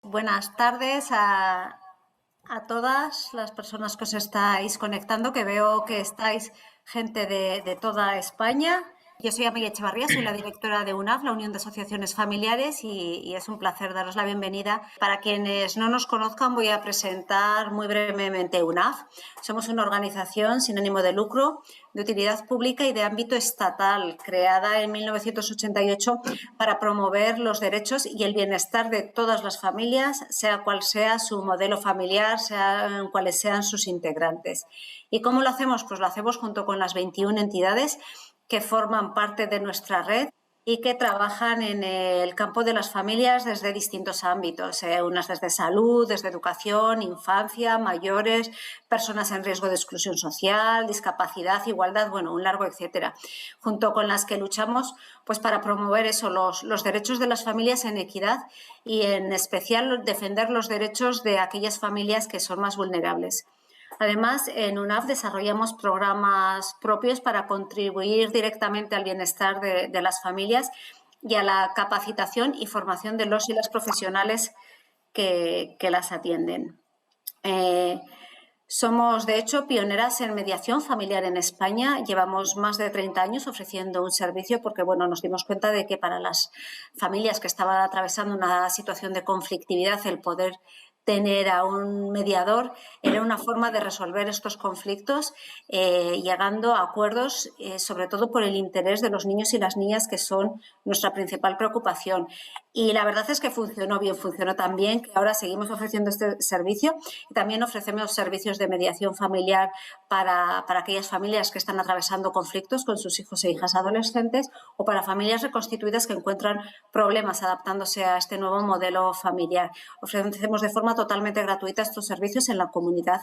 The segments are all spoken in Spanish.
Buenas tardes a todas las personas que os estáis conectando, que veo que estáis gente de toda España. Yo soy Amelia Echevarría, soy la directora de UNAF, la Unión de Asociaciones Familiares, y es un placer daros la bienvenida. Para quienes no nos conozcan, voy a presentar muy brevemente UNAF. Somos una organización sin ánimo de lucro, de utilidad pública y de ámbito estatal, creada en 1988 para promover los derechos y el bienestar de todas las familias, sea cual sea su modelo familiar, sean cuales sean sus integrantes. ¿Y cómo lo hacemos? Pues lo hacemos junto con las 21 entidades que forman parte de nuestra red y que trabajan en el campo de las familias desde distintos ámbitos, unas desde salud, desde educación, infancia, mayores, personas en riesgo de exclusión social, discapacidad, igualdad, bueno, un largo etcétera, junto con las que luchamos pues para promover eso, los derechos de las familias en equidad y en especial defender los derechos de aquellas familias que son más vulnerables. Además, en UNAF desarrollamos programas propios para contribuir directamente al bienestar de las familias y a la capacitación y formación de los y las profesionales que las atienden. Somos, de hecho, pioneras en mediación familiar en España. Llevamos más de 30 años ofreciendo un servicio porque, bueno, nos dimos cuenta de que para las familias que estaban atravesando una situación de conflictividad, el poder tener a un mediador era una forma de resolver estos conflictos, llegando a acuerdos, sobre todo por el interés de los niños y las niñas, que son nuestra principal preocupación. Y la verdad es que funcionó bien, funcionó tan bien que ahora seguimos ofreciendo este servicio y también ofrecemos servicios de mediación familiar para aquellas familias que están atravesando conflictos con sus hijos e hijas adolescentes o para familias reconstituidas que encuentran problemas adaptándose a este nuevo modelo familiar. Ofrecemos de forma totalmente gratuita estos servicios en la comunidad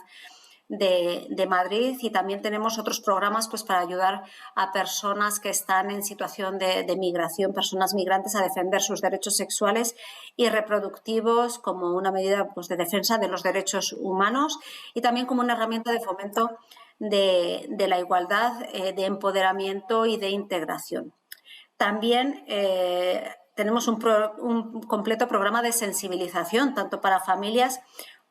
de Madrid, y también tenemos otros programas pues para ayudar a personas que están en situación de migración, personas migrantes, a defender sus derechos sexuales y reproductivos como una medida pues de defensa de los derechos humanos y también como una herramienta de fomento de la igualdad, de empoderamiento y de integración. También tenemos un completo programa de sensibilización, tanto para familias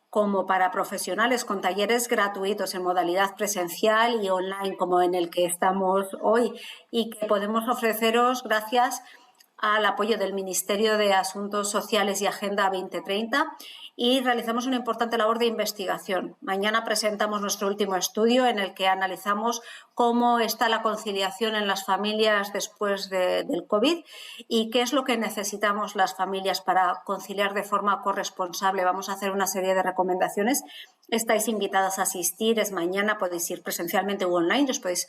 como para profesionales, con talleres gratuitos en modalidad presencial y online, como en el que estamos hoy, y que podemos ofreceros gracias al apoyo del Ministerio de Asuntos Sociales y Agenda 2030, y realizamos una importante labor de investigación. Mañana presentamos nuestro último estudio en el que analizamos cómo está la conciliación en las familias después del COVID y qué es lo que necesitamos las familias para conciliar de forma corresponsable. Vamos a hacer una serie de recomendaciones. Estáis invitadas a asistir, es mañana, podéis ir presencialmente u online, os podéis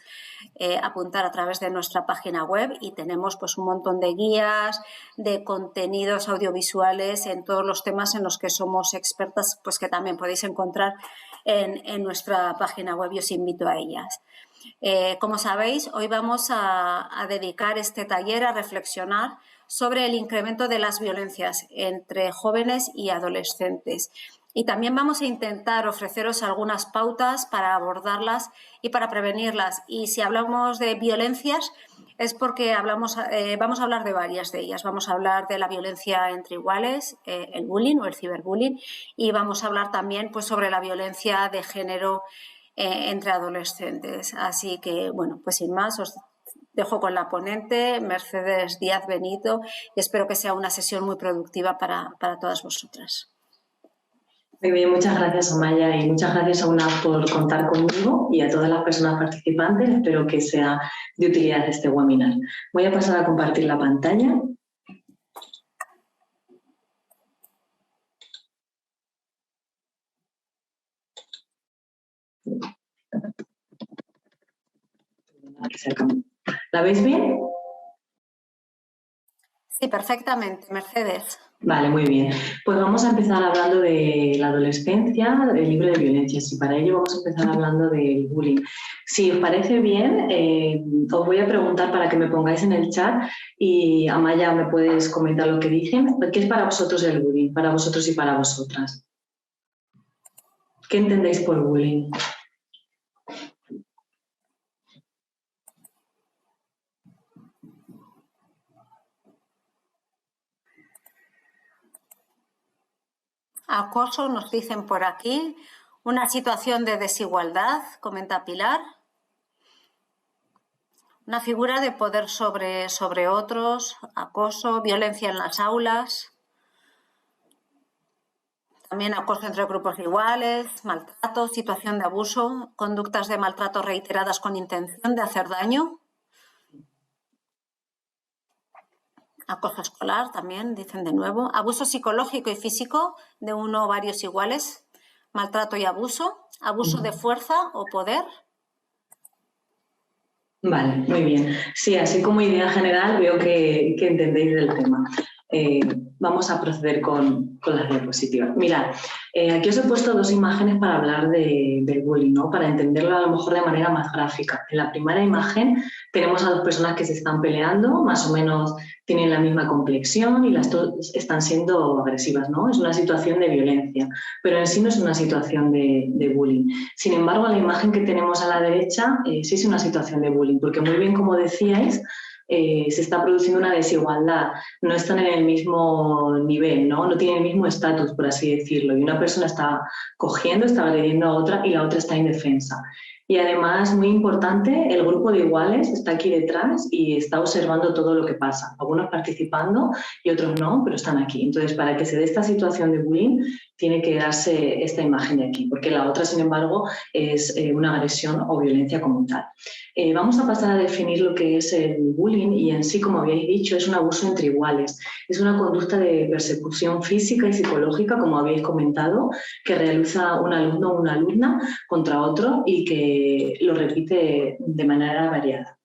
apuntar a través de nuestra página web y tenemos pues un montón de guías, de contenidos audiovisuales en todos los temas en los que somos expertas, pues que también podéis encontrar en nuestra página web y os invito a ellas. Como sabéis, hoy vamos a dedicar este taller a reflexionar sobre el incremento de las violencias entre jóvenes y adolescentes. Y también vamos a intentar ofreceros algunas pautas para abordarlas y para prevenirlas. Y si hablamos de violencias, es porque vamos a hablar de varias de ellas. Vamos a hablar de la violencia entre iguales, el bullying o el ciberbullying, y vamos a hablar también pues, sobre la violencia de género entre adolescentes. Así que, bueno, pues sin más, os dejo con la ponente, Mercedes Díaz Benito, y espero que sea una sesión muy productiva para todas vosotras. Muy bien, muchas gracias, Amaya, y muchas gracias a UNAF por contar conmigo y a todas las personas participantes. Espero que sea de utilidad este webinar. Voy a pasar a compartir la pantalla. ¿La veis bien? Sí, perfectamente, Mercedes. Vale, muy bien. Pues vamos a empezar hablando de la adolescencia, del libro de violencias, y para ello vamos a empezar hablando del bullying. Si os parece bien, os voy a preguntar para que me pongáis en el chat y Amaya me puedes comentar lo que dicen. ¿Qué es para vosotros el bullying? Para vosotros y para vosotras. ¿Qué entendéis por bullying? Acoso, nos dicen por aquí. Una situación de desigualdad, comenta Pilar. Una figura de poder sobre otros, acoso, violencia en las aulas. También acoso entre grupos iguales, maltrato, situación de abuso, conductas de maltrato reiteradas con intención de hacer daño. Acoso escolar también, dicen de nuevo. Abuso psicológico y físico de uno o varios iguales. Maltrato y abuso. Abuso de fuerza o poder. Vale, muy bien. Sí, así como idea general veo que entendéis del tema. Vamos a proceder con las diapositivas. Mirad, aquí os he puesto dos imágenes para hablar del bullying, ¿no? Para entenderlo a lo mejor de manera más gráfica. En la primera imagen tenemos a dos personas que se están peleando, más o menos tienen la misma complexión y las dos están siendo agresivas, ¿no? Es una situación de violencia, pero en sí no es una situación de bullying. Sin embargo, la imagen que tenemos a la derecha sí es una situación de bullying, porque muy bien, como decíais, se está produciendo una desigualdad, no están en el mismo nivel, ¿no? No tienen el mismo estatus, por así decirlo, y una persona está cogiendo, está agrediendo a otra y la otra está indefensa. Y además, muy importante, el grupo de iguales está aquí detrás y está observando todo lo que pasa, algunos participando y otros no, pero están aquí. Entonces, para que se dé esta situación de bullying, tiene que darse esta imagen de aquí, porque la otra, sin embargo, es una agresión o violencia como tal. Vamos a pasar a definir lo que es el bullying y en sí, como habéis dicho, es un abuso entre iguales. Es una conducta de persecución física y psicológica, como habéis comentado, que realiza un alumno o una alumna contra otro y que lo repite de manera variada.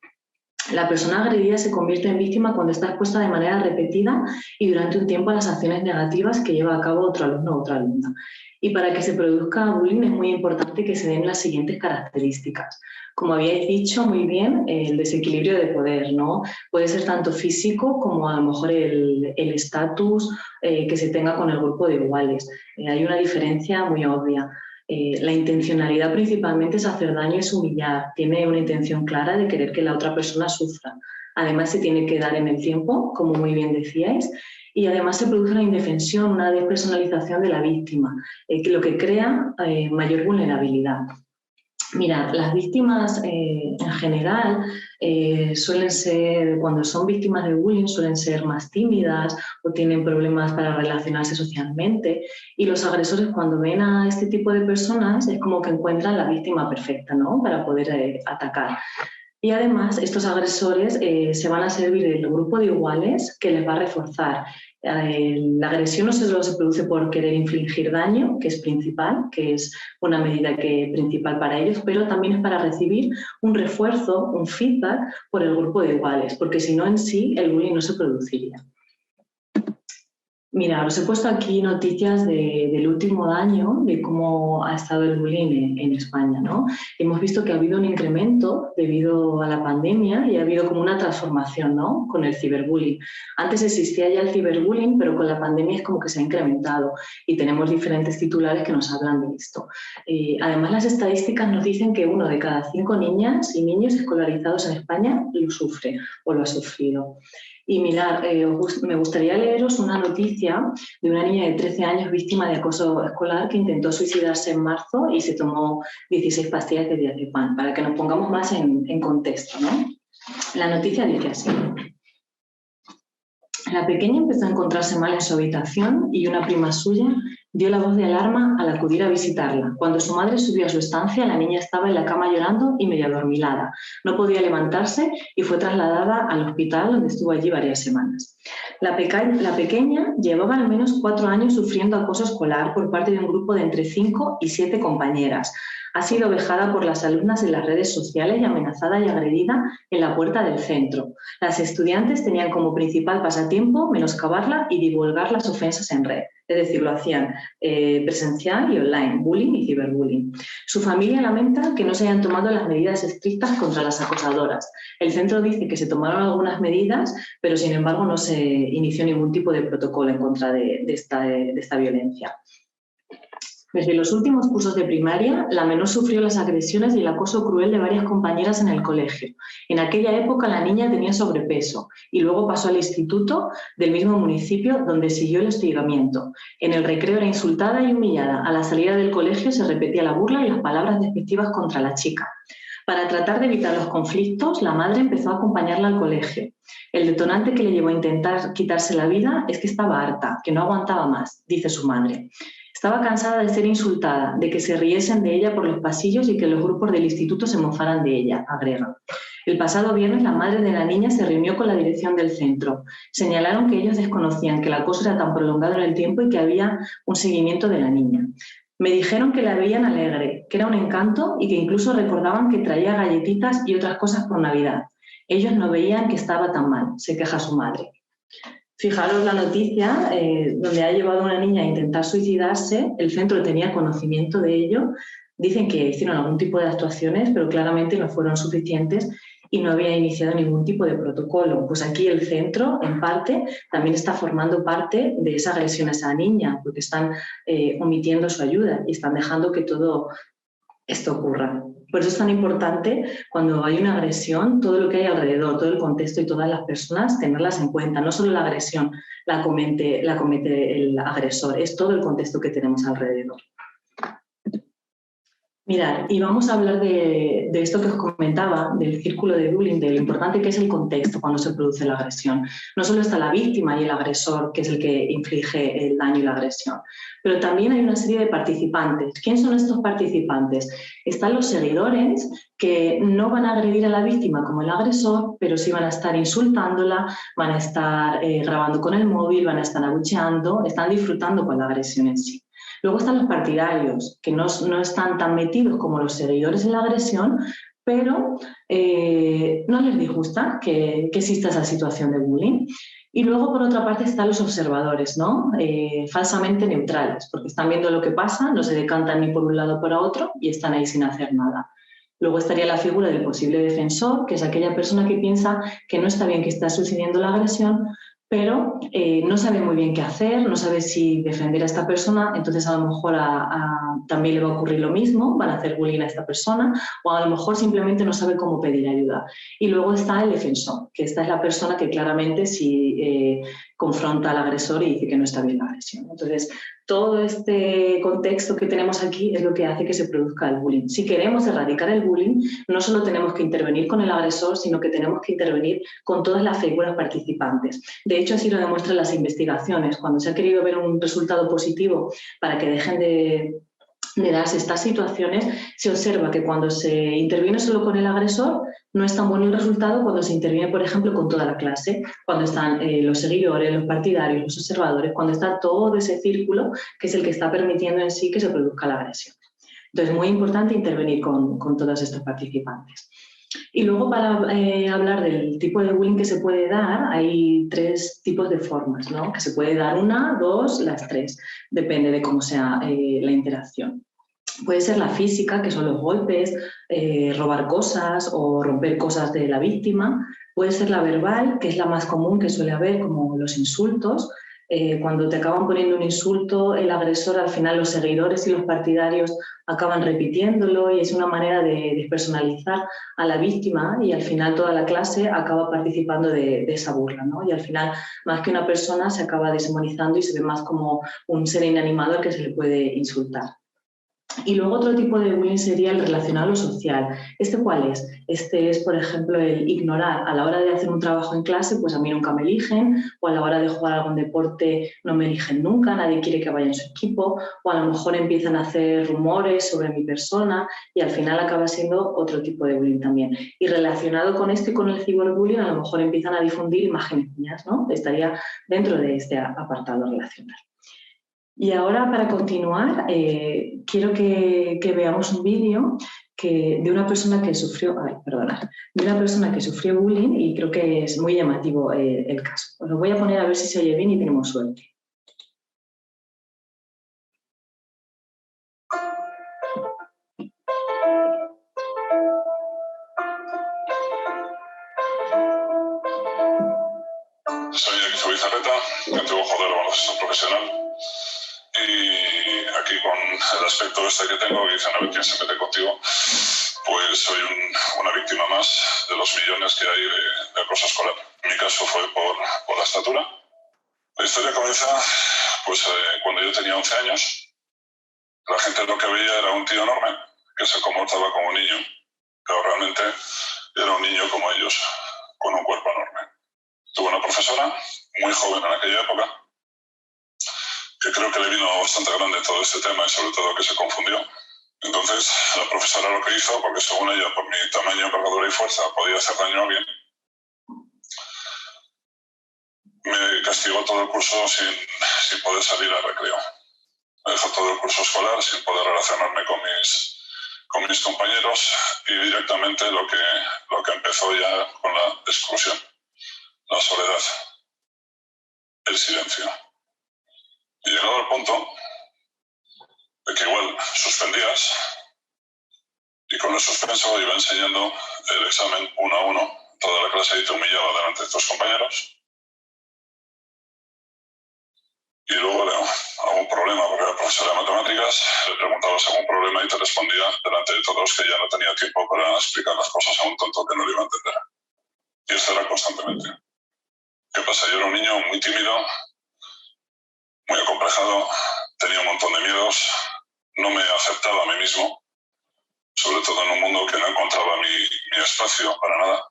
La persona agredida se convierte en víctima cuando está expuesta de manera repetida y durante un tiempo a las acciones negativas que lleva a cabo otro alumno o otra alumna. Y para que se produzca bullying es muy importante que se den las siguientes características. Como habíais dicho muy bien, el desequilibrio de poder, ¿no? Puede ser tanto físico como a lo mejor el estatus que se tenga con el grupo de iguales. Hay una diferencia muy obvia. La intencionalidad principalmente es hacer daño, es humillar, tiene una intención clara de querer que la otra persona sufra. Además se tiene que dar en el tiempo, como muy bien decíais, y además se produce una indefensión, una despersonalización de la víctima, lo que crea mayor vulnerabilidad. Mira, las víctimas en general suelen ser, cuando son víctimas de bullying, suelen ser más tímidas o tienen problemas para relacionarse socialmente, y los agresores, cuando ven a este tipo de personas, es como que encuentran la víctima perfecta, ¿no? Para poder atacar. Y además estos agresores se van a servir del grupo de iguales que les va a reforzar. La agresión no solo se produce por querer infligir daño, que es principal, que es una medida principal para ellos, pero también es para recibir un refuerzo, un feedback por el grupo de iguales, porque si no en sí el bullying no se produciría. Mira, os he puesto aquí noticias del último año de cómo ha estado el bullying en España, ¿no? Hemos visto que ha habido un incremento debido a la pandemia y ha habido como una transformación, ¿no? Con el ciberbullying. Antes existía ya el ciberbullying, pero con la pandemia es como que se ha incrementado y tenemos diferentes titulares que nos hablan de esto. Además, las estadísticas nos dicen que 1 de cada 5 niñas y niños escolarizados en España lo sufre o lo ha sufrido. Y mirad, me gustaría leeros una noticia de una niña de 13 años víctima de acoso escolar que intentó suicidarse en marzo y se tomó 16 pastillas de diazepam, para que nos pongamos más en contexto, ¿no? La noticia dice así. La pequeña empezó a encontrarse mal en su habitación y una prima suya dio la voz de alarma al acudir a visitarla. Cuando su madre subió a su estancia, la niña estaba en la cama llorando y medio adormilada. No podía levantarse y fue trasladada al hospital, donde estuvo allí varias semanas. La pequeña llevaba al menos 4 años sufriendo acoso escolar por parte de un grupo de entre 5 y 7 compañeras. Ha sido vejada por las alumnas en las redes sociales y amenazada y agredida en la puerta del centro. Las estudiantes tenían como principal pasatiempo menoscabarla y divulgar las ofensas en red. Es decir, lo hacían presencial y online, bullying y ciberbullying. Su familia lamenta que no se hayan tomado las medidas estrictas contra las acosadoras. El centro dice que se tomaron algunas medidas, pero sin embargo no se inició ningún tipo de protocolo en contra de esta violencia. Desde los últimos cursos de primaria, la menor sufrió las agresiones y el acoso cruel de varias compañeras en el colegio. En aquella época la niña tenía sobrepeso y luego pasó al instituto del mismo municipio donde siguió el hostigamiento. En el recreo era insultada y humillada. A la salida del colegio se repetía la burla y las palabras despectivas contra la chica. Para tratar de evitar los conflictos, la madre empezó a acompañarla al colegio. El detonante que le llevó a intentar quitarse la vida es que estaba harta, que no aguantaba más, dice su madre. Estaba cansada de ser insultada, de que se riesen de ella por los pasillos y que los grupos del instituto se mofaran de ella, agrega. El pasado viernes la madre de la niña se reunió con la dirección del centro. Señalaron que ellos desconocían que el acoso era tan prolongado en el tiempo y que había un seguimiento de la niña. Me dijeron que la veían alegre, que era un encanto y que incluso recordaban que traía galletitas y otras cosas por Navidad. Ellos no veían que estaba tan mal, se queja su madre. Fijaros la noticia, donde ha llevado a una niña a intentar suicidarse, el centro tenía conocimiento de ello, dicen que hicieron algún tipo de actuaciones, pero claramente no fueron suficientes y no había iniciado ningún tipo de protocolo. Pues aquí el centro, en parte, también está formando parte de esa agresión a esa niña, porque están omitiendo su ayuda y están dejando que todo esto ocurra. Por eso es tan importante cuando hay una agresión, todo lo que hay alrededor, todo el contexto y todas las personas, tenerlas en cuenta. No solo la agresión la comete el agresor, es todo el contexto que tenemos alrededor. Mirad, y vamos a hablar de esto que os comentaba, del círculo de bullying, de lo importante que es el contexto cuando se produce la agresión. No solo está la víctima y el agresor, que es el que inflige el daño y la agresión, pero también hay una serie de participantes. ¿Quién son estos participantes? Están los seguidores, que no van a agredir a la víctima como el agresor, pero sí van a estar insultándola, van a estar grabando con el móvil, van a estar abucheando, están disfrutando con la agresión en sí. Luego están los partidarios, que no están tan metidos como los seguidores en la agresión, pero no les disgusta que exista esa situación de bullying. Y luego, por otra parte, están los observadores, ¿no? Falsamente neutrales, porque están viendo lo que pasa, no se decantan ni por un lado o por otro y están ahí sin hacer nada. Luego estaría la figura del posible defensor, que es aquella persona que piensa que no está bien que está sucediendo la agresión, pero no sabe muy bien qué hacer, no sabe si defender a esta persona, entonces a lo mejor también le va a ocurrir lo mismo, van a hacer bullying a esta persona, o a lo mejor simplemente no sabe cómo pedir ayuda. Y luego está el defensor, que esta es la persona que claramente sí confronta al agresor y dice que no está bien la agresión. Entonces, todo este contexto que tenemos aquí es lo que hace que se produzca el bullying. Si queremos erradicar el bullying, no solo tenemos que intervenir con el agresor, sino que tenemos que intervenir con todas las figuras participantes. De hecho, así lo demuestran las investigaciones. Cuando se ha querido ver un resultado positivo para que dejen de darse estas situaciones, se observa que cuando se interviene solo con el agresor, no es tan bueno el resultado cuando se interviene, por ejemplo, con toda la clase, cuando están los seguidores, los partidarios, los observadores, cuando está todo ese círculo que es el que está permitiendo en sí que se produzca la agresión. Entonces, es muy importante intervenir con todos estos participantes. Y luego, para hablar del tipo de bullying que se puede dar, hay 3 tipos de formas, ¿no? Que se puede dar 1, 2, las 3, depende de cómo sea la interacción. Puede ser la física, que son los golpes, robar cosas o romper cosas de la víctima. Puede ser la verbal, que es la más común que suele haber, como los insultos. Cuando te acaban poniendo un insulto, el agresor, al final los seguidores y los partidarios acaban repitiéndolo y es una manera de despersonalizar a la víctima y al final toda la clase acaba participando de esa burla, ¿no? Y al final, más que una persona, se acaba deshumanizando y se ve más como un ser inanimado al que se le puede insultar. Y luego otro tipo de bullying sería el relacionado a lo social. ¿Este cuál es? Este es, por ejemplo, el ignorar. A la hora de hacer un trabajo en clase, pues a mí nunca me eligen, o a la hora de jugar algún deporte no me eligen nunca, nadie quiere que vaya en su equipo, o a lo mejor empiezan a hacer rumores sobre mi persona y al final acaba siendo otro tipo de bullying también. Y relacionado con esto y con el ciberbullying, a lo mejor empiezan a difundir imágenes mías, ¿no? Estaría dentro de este apartado relacional. Y ahora, para continuar, quiero que veamos un vídeo de una persona que sufrió, de una persona que sufrió bullying y creo que es muy llamativo el caso. Os lo voy a poner a ver si se oye bien y tenemos suerte. Soy Xavi Zarreta, antiguo jugador de baloncesto profesional. Y aquí con el aspecto este que tengo, que dicen a ver quién se mete contigo, pues soy una víctima más de los millones que hay de acoso escolar. Mi caso fue por la estatura. La historia comienza pues, cuando yo tenía 11 años. La gente lo que veía era un tío enorme que se comportaba como un niño, pero realmente era un niño como ellos, con un cuerpo enorme. Tuve una profesora, muy joven en aquella época, que creo que le vino bastante grande todo este tema y sobre todo que se confundió. Entonces, la profesora lo que hizo, porque según ella, por mi tamaño, envergadura y fuerza, podía hacer daño a alguien, me castigó todo el curso sin poder salir al recreo. Me dejó todo el curso escolar sin poder relacionarme con mis compañeros y directamente lo que empezó ya con la exclusión, la soledad, el silencio. Y llegado al punto de que igual suspendías y con el suspenso iba enseñando el examen uno a uno, toda la clase y te humillaba delante de tus compañeros. Y luego algún problema, porque era profesor de matemáticas, le preguntabas algún problema y te respondía delante de todos que ya no tenía tiempo para explicar las cosas a un tonto que no lo iba a entender. Y esto era constantemente. ¿Qué pasa? Yo era un niño muy tímido, muy acomplejado, tenía un montón de miedos, no me aceptaba a mí mismo, sobre todo en un mundo que no encontraba mi espacio para nada.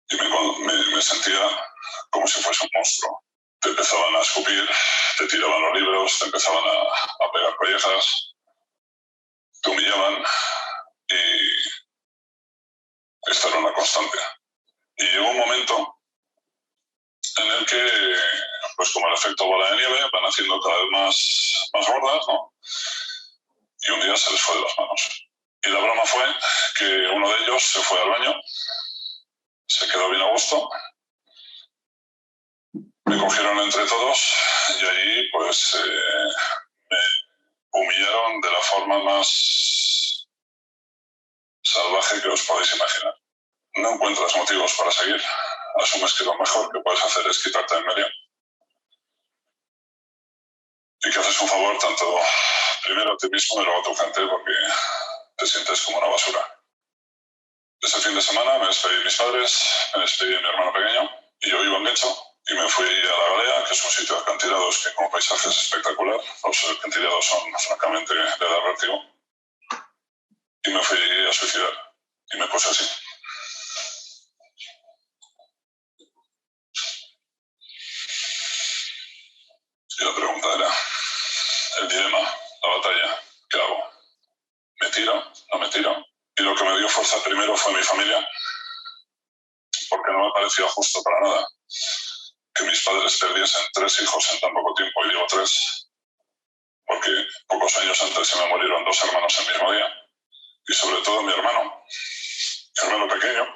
Y me sentía como si fuese un monstruo. Te empezaban a escupir, te tiraban los libros, te empezaban a pegar collejas, te humillaban y esto era una constante. Y llegó un momento en el que, pues como el efecto bola de nieve, van haciendo cada vez más gordas, ¿no? Y un día se les fue de las manos. Y la broma fue que uno de ellos se fue al baño, se quedó bien a gusto, me cogieron entre todos y allí pues me humillaron de la forma más salvaje que os podéis imaginar. No encuentras motivos para seguir. Asumes que lo mejor que puedes hacer es quitarte en medio. Y que haces un favor tanto primero a ti mismo y luego a tu gente porque te sientes como una basura. Ese fin de semana me despedí de mis padres, me despedí de mi hermano pequeño y yo vivo en Guecho y me fui a La Galea, que es un sitio de acantilados que como paisaje es espectacular. Los acantilados son francamente de dar vértigo. Y me fui a suicidar y me puse así. Y la pregunta era, el dilema, la batalla, ¿qué hago? ¿Me tiro? ¿No me tiro? Y lo que me dio fuerza primero fue mi familia, porque no me parecía justo para nada que mis padres perdiesen 3 hijos en tan poco tiempo, y digo 3, porque pocos años antes se me murieron 2 hermanos el mismo día, y sobre todo mi hermano pequeño,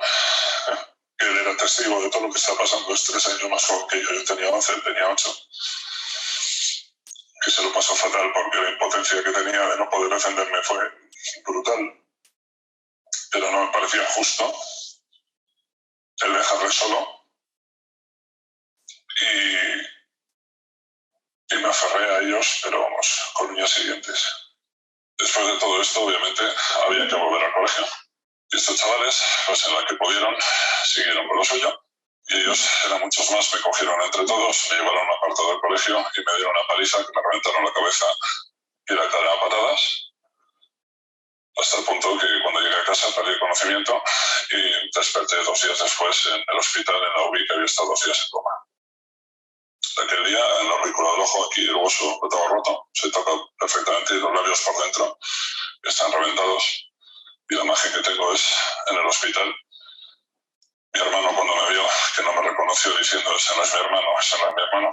que él era testigo de todo lo que está pasando, es 3 años más joven que yo tenía 11, él tenía 8, que se lo pasó fatal porque la impotencia que tenía de no poder defenderme fue brutal, pero no me parecía justo el dejarle solo y me aferré a ellos, pero vamos, con uñas y dientes. Después de todo esto, obviamente, había que volver al colegio. Y estos chavales, pues en la que pudieron, siguieron con lo suyo. Y ellos, eran muchos más, me cogieron entre todos, me llevaron a un apartado del colegio y me dieron una paliza que me reventaron la cabeza y la cara a patadas. Hasta el punto que cuando llegué a casa perdí el conocimiento y desperté 2 días después en el hospital, en la UBI, que había estado 2 días en coma. Aquel día, en la aurícula del ojo, aquí el hueso lo tengo roto, se toca perfectamente y los labios por dentro están reventados. Y la imagen que tengo es en el hospital. Mi hermano, cuando me vio, que no me reconoció diciendo, ese no es mi hermano, ese no es mi hermano.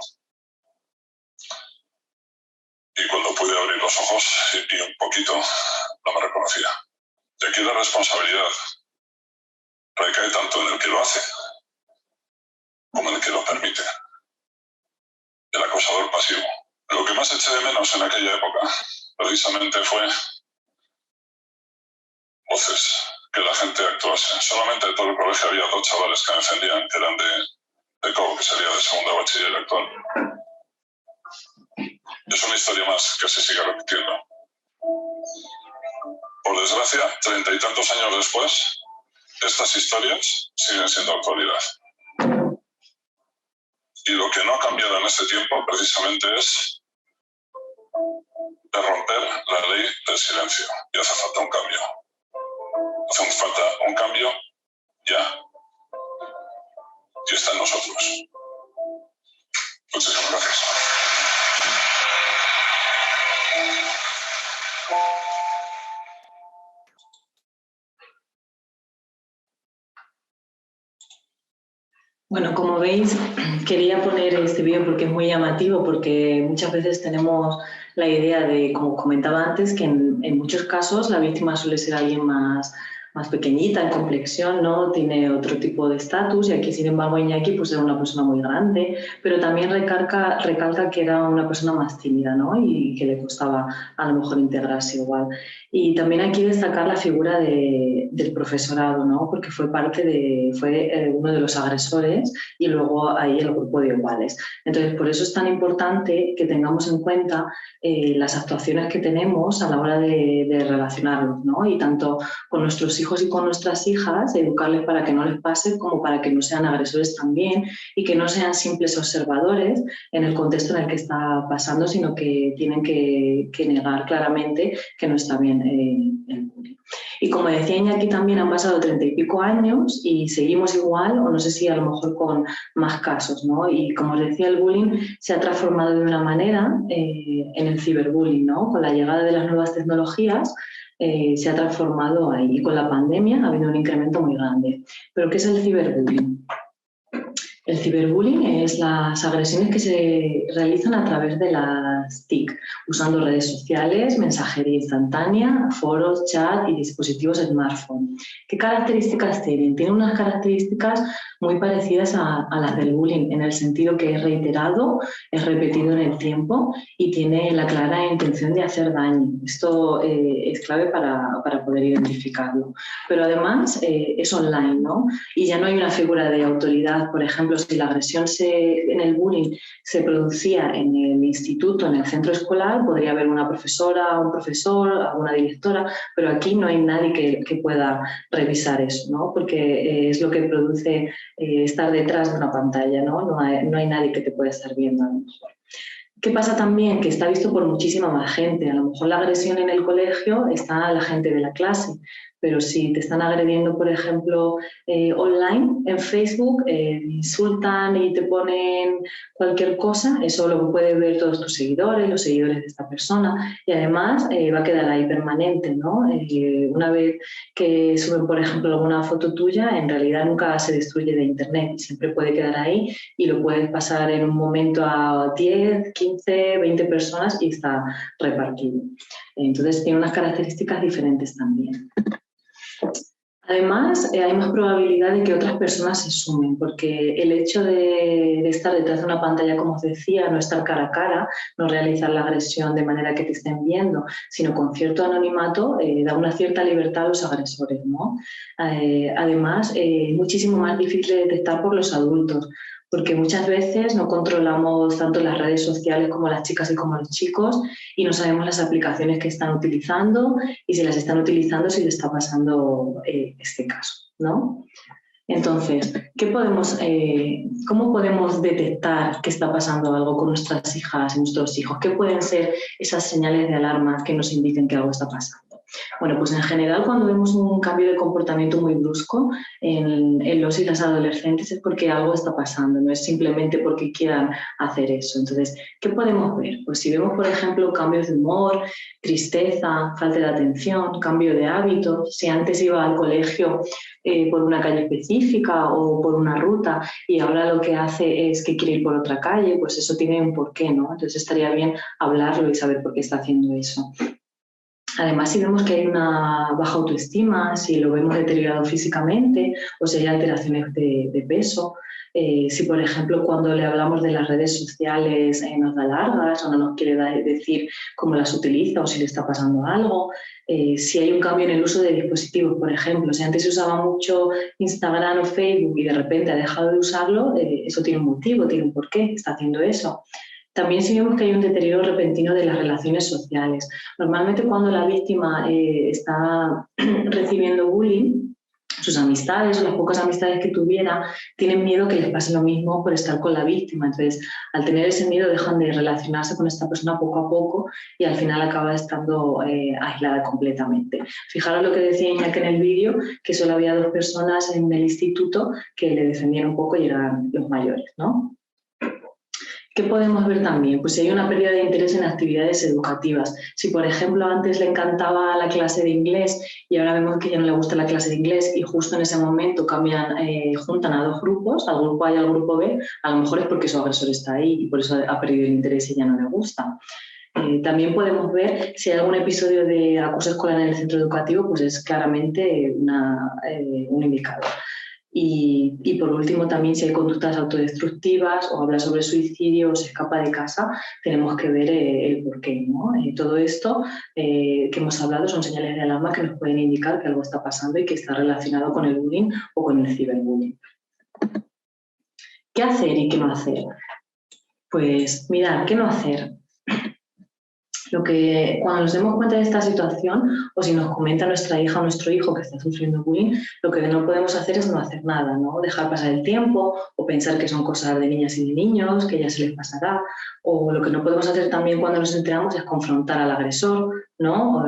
Y cuando pude abrir los ojos y un poquito, no me reconocía. Y aquí la responsabilidad recae tanto en el que lo hace como en el que lo permite. El acosador pasivo. Lo que más eché de menos en aquella época, precisamente, fue voces, que la gente actuase. Solamente en todo el colegio había 2 chavales que me defendían, que eran de COU, que sería de segundo bachiller actual. Es una historia más que se sigue repitiendo. Por desgracia, 30 y tantos años después, estas historias siguen siendo actualidad. Y lo que no ha cambiado en este tiempo precisamente es romper la ley del silencio. Y hace falta un cambio. Hace falta un cambio ya. Y está en nosotros. Muchísimas gracias. Bueno, como veis, quería poner este vídeo porque es muy llamativo, porque muchas veces tenemos la idea de, como comentaba antes, que en muchos casos la víctima suele ser alguien más pequeñita, en complexión, ¿no? Tiene otro tipo de estatus, y aquí, sin embargo, Iñaki pues, era una persona muy grande, pero también recalca que era una persona más tímida, ¿no? Y que le costaba a lo mejor integrarse igual. Y también aquí destacar la figura del profesorado, ¿no? Porque fue uno de los agresores y luego ahí el grupo de iguales. Entonces, por eso es tan importante que tengamos en cuenta las actuaciones que tenemos a la hora de relacionarnos, ¿no? Y tanto con nuestros hijos y con nuestras hijas, educarles para que no les pase como para que no sean agresores también y que no sean simples observadores en el contexto en el que está pasando, sino que tienen que negar claramente que no está bien el bullying. Y como decía Iñaki, también han pasado 30 y pico años y seguimos igual, o no sé si a lo mejor con más casos, ¿no? Y como os decía, el bullying se ha transformado de una manera en el ciberbullying, ¿no? Con la llegada de las nuevas tecnologías se ha transformado ahí, y con la pandemia ha habido un incremento muy grande. ¿Pero qué es el ciberbullying? El ciberbullying es las agresiones que se realizan a través de las TIC, usando redes sociales, mensajería instantánea, foros, chat y dispositivos smartphone. ¿Qué características tienen? Tienen unas características muy parecidas a las del bullying, en el sentido que es reiterado, es repetido en el tiempo y tiene la clara intención de hacer daño. Esto es clave para poder identificarlo. Pero además es online, ¿no? Y ya no hay una figura de autoridad. Por ejemplo, si la agresión en el bullying se producía en el instituto, en el centro escolar, podría haber una profesora, un profesor, alguna directora, pero aquí no hay nadie que pueda revisar eso, ¿no? Porque es lo que produce estar detrás de una pantalla, ¿no? No hay nadie que te pueda estar viendo a lo mejor. ¿Qué pasa también? Que está visto por muchísima más gente. A lo mejor la agresión en el colegio está la gente de la clase, pero si te están agrediendo, por ejemplo, online, en Facebook, insultan y te ponen cualquier cosa, eso lo pueden ver todos tus seguidores, los seguidores de esta persona, y además va a quedar ahí permanente, ¿no? Una vez que suben, por ejemplo, alguna foto tuya, en realidad nunca se destruye de internet y siempre puede quedar ahí y lo puedes pasar en un momento a 10, 15, 20 personas y está repartido. Entonces tiene unas características diferentes también. Además, hay más probabilidad de que otras personas se sumen, porque el hecho de estar detrás de una pantalla, como os decía, no estar cara a cara, no realizar la agresión de manera que te estén viendo, sino con cierto anonimato, da una cierta libertad a los agresores, ¿no? Además, es muchísimo más difícil de detectar por los adultos, porque muchas veces no controlamos tanto las redes sociales como las chicas y como los chicos y no sabemos las aplicaciones que están utilizando y si las están utilizando, si les está pasando este caso, ¿no? Entonces, ¿cómo podemos detectar que está pasando algo con nuestras hijas y nuestros hijos? ¿Qué pueden ser esas señales de alarma que nos indiquen que algo está pasando? Bueno, pues en general cuando vemos un cambio de comportamiento muy brusco en los y las adolescentes es porque algo está pasando, no es simplemente porque quieran hacer eso. Entonces, ¿qué podemos ver? Pues si vemos, por ejemplo, cambios de humor, tristeza, falta de atención, cambio de hábitos, si antes iba al colegio por una calle específica o por una ruta y ahora lo que hace es que quiere ir por otra calle, pues eso tiene un porqué, ¿no? Entonces estaría bien hablarlo y saber por qué está haciendo eso. Además, si vemos que hay una baja autoestima, si lo vemos deteriorado físicamente o si hay alteraciones de peso, si, por ejemplo, cuando le hablamos de las redes sociales nos da largas o no nos quiere decir cómo las utiliza o si le está pasando algo, si hay un cambio en el uso de dispositivos, por ejemplo, si antes se usaba mucho Instagram o Facebook y de repente ha dejado de usarlo, eso tiene un motivo, tiene un porqué, está haciendo eso. También sí vemos que hay un deterioro repentino de las relaciones sociales. Normalmente cuando la víctima está recibiendo bullying, sus amistades o las pocas amistades que tuviera tienen miedo que les pase lo mismo por estar con la víctima. Entonces, al tener ese miedo dejan de relacionarse con esta persona poco a poco y al final acaba estando aislada completamente. Fijaros lo que decía Iñaki en el vídeo, que solo había 2 personas en el instituto que le defendían un poco y eran los mayores, ¿no? ¿Qué podemos ver también? Pues si hay una pérdida de interés en actividades educativas. Si, por ejemplo, antes le encantaba la clase de inglés y ahora vemos que ya no le gusta la clase de inglés y justo en ese momento juntan a 2 grupos, al grupo A y al grupo B, a lo mejor es porque su agresor está ahí y por eso ha perdido el interés y ya no le gusta. También podemos ver si hay algún episodio de acoso escolar en el centro educativo, pues es claramente un indicador. Y por último, también si hay conductas autodestructivas o habla sobre suicidio o se escapa de casa, tenemos que ver el porqué, ¿no? Todo esto que hemos hablado son señales de alarma que nos pueden indicar que algo está pasando y que está relacionado con el bullying o con el ciberbullying. ¿Qué hacer y qué no hacer? Pues mirad, ¿qué no hacer? Cuando nos demos cuenta de esta situación o si nos comenta nuestra hija o nuestro hijo que está sufriendo bullying, lo que no podemos hacer es no hacer nada, ¿no? Dejar pasar el tiempo o pensar que son cosas de niñas y de niños, que ya se les pasará. O lo que no podemos hacer también cuando nos enteramos es confrontar al agresor, ¿no?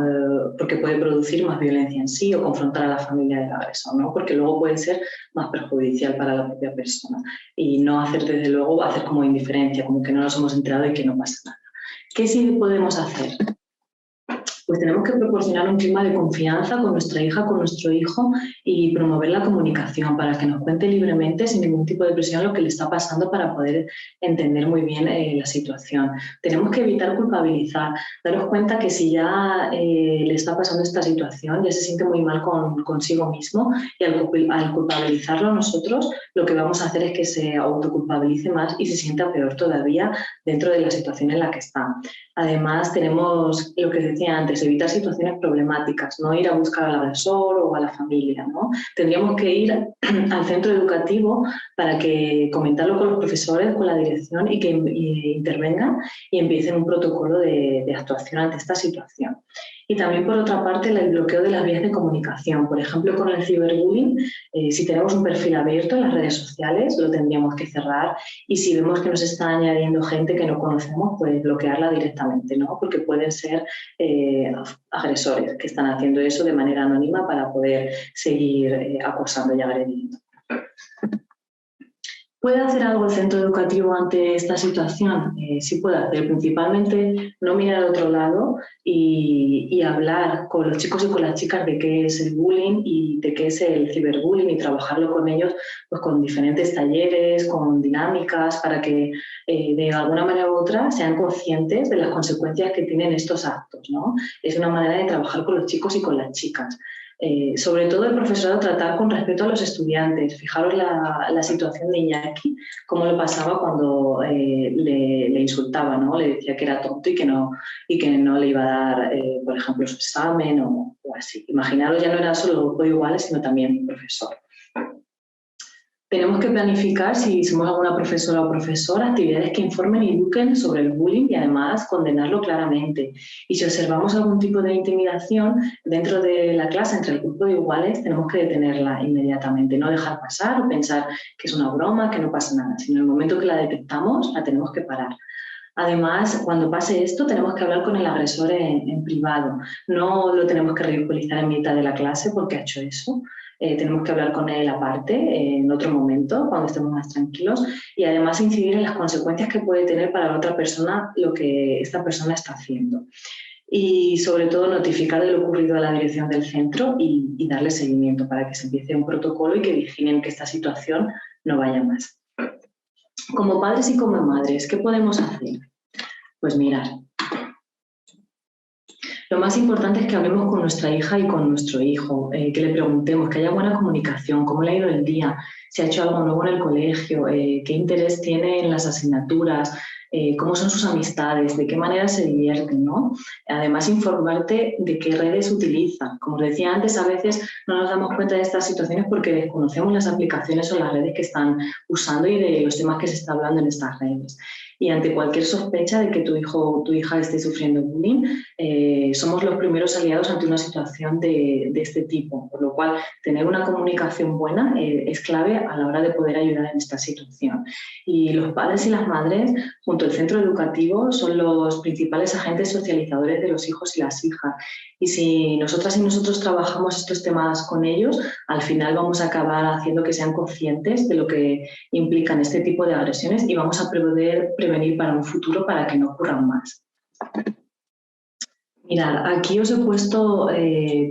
Porque puede producir más violencia en sí, o confrontar a la familia del agresor, ¿no? Porque luego puede ser más perjudicial para la propia persona. Y no hacer, desde luego, hacer como indiferencia, como que no nos hemos enterado y que no pasa nada. ¿Qué sí podemos hacer? Pues tenemos que proporcionar un clima de confianza con nuestra hija, con nuestro hijo y promover la comunicación para que nos cuente libremente, sin ningún tipo de presión, lo que le está pasando para poder entender muy bien la situación. Tenemos que evitar culpabilizar. Daros cuenta que si ya le está pasando esta situación, ya se siente muy mal consigo mismo y al culpabilizarlo nosotros, lo que vamos a hacer es que se autoculpabilice más y se sienta peor todavía dentro de la situación en la que está. Además, tenemos lo que decía antes, evitar situaciones problemáticas, no ir a buscar al agresor o a la familia, ¿no? Tendríamos que ir al centro educativo para que comentarlo con los profesores, con la dirección y que intervengan y empiecen un protocolo de actuación ante esta situación. Y también, por otra parte, el bloqueo de las vías de comunicación. Por ejemplo, con el ciberbullying, si tenemos un perfil abierto en las redes sociales, lo tendríamos que cerrar. Y si vemos que nos está añadiendo gente que no conocemos, pues bloquearla directamente, ¿no? Porque pueden ser agresores que están haciendo eso de manera anónima para poder seguir acosando y agrediendo. ¿Puede hacer algo el centro educativo ante esta situación? Sí puede hacer, principalmente no mirar a otro lado y hablar con los chicos y con las chicas de qué es el bullying y de qué es el ciberbullying y trabajarlo con ellos pues, con diferentes talleres, con dinámicas, para que de alguna manera u otra sean conscientes de las consecuencias que tienen estos actos, ¿no? Es una manera de trabajar con los chicos y con las chicas. Sobre todo el profesorado tratar con respeto a los estudiantes. Fijaros la situación de Iñaki, cómo lo pasaba cuando le insultaba, ¿no? Le decía que era tonto y que no le iba a dar, por ejemplo, su examen o así. Imaginaros, ya no era solo iguales, sino también profesor. Tenemos que planificar, si somos alguna profesora o profesor, actividades que informen y eduquen sobre el bullying y además condenarlo claramente. Y si observamos algún tipo de intimidación dentro de la clase entre el grupo de iguales, tenemos que detenerla inmediatamente, no dejar pasar o pensar que es una broma, que no pasa nada, sino en el momento que la detectamos la tenemos que parar. Además, cuando pase esto, tenemos que hablar con el agresor en privado. No lo tenemos que ridiculizar en mitad de la clase porque ha hecho eso. Tenemos que hablar con él aparte, en otro momento, cuando estemos más tranquilos, y además incidir en las consecuencias que puede tener para la otra persona lo que esta persona está haciendo. Y sobre todo notificar de lo ocurrido a la dirección del centro y darle seguimiento para que se empiece un protocolo y que vigilen que esta situación no vaya más. Como padres y como madres, ¿qué podemos hacer? Pues mirar. Lo más importante es que hablemos con nuestra hija y con nuestro hijo, que le preguntemos, que haya buena comunicación, cómo le ha ido el día, si ha hecho algo nuevo en el colegio, qué interés tiene en las asignaturas, cómo son sus amistades, de qué manera se divierten, ¿no? Además, informarte de qué redes utiliza. Como os decía antes, a veces no nos damos cuenta de estas situaciones porque desconocemos las aplicaciones o las redes que están usando y de los temas que se está hablando en estas redes. y ante cualquier sospecha de que tu hijo o tu hija esté sufriendo bullying, somos los primeros aliados ante una situación de este tipo, por lo cual tener una comunicación buena es clave a la hora de poder ayudar en esta situación. Y los padres y las madres, junto al centro educativo, son los principales agentes socializadores de los hijos y las hijas. Y si nosotras y nosotros trabajamos estos temas con ellos, al final vamos a acabar haciendo que sean conscientes de lo que implican este tipo de agresiones y vamos a poder prevenir para un futuro para que no ocurran más. Mirad, aquí os he puesto,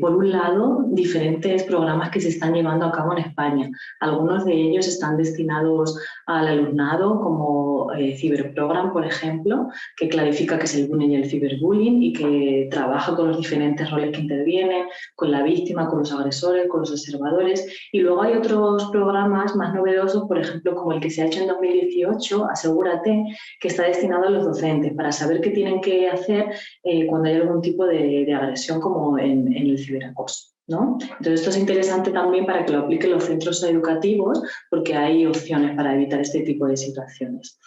por un lado, diferentes programas que se están llevando a cabo en España. Algunos de ellos están destinados al alumnado, como Ciberprogram, por ejemplo, que clarifica qué es el bullying y el ciberbullying y que trabaja con los diferentes roles que intervienen, con la víctima, con los agresores, con los observadores. Y luego hay otros programas más novedosos, por ejemplo, como el que se ha hecho en 2018, Asegúrate, que está destinado a los docentes para saber qué tienen que hacer cuando hay algún tipo de agresión como en el ciberacoso, ¿no? Entonces esto es interesante también para que lo apliquen los centros educativos porque hay opciones para evitar este tipo de situaciones.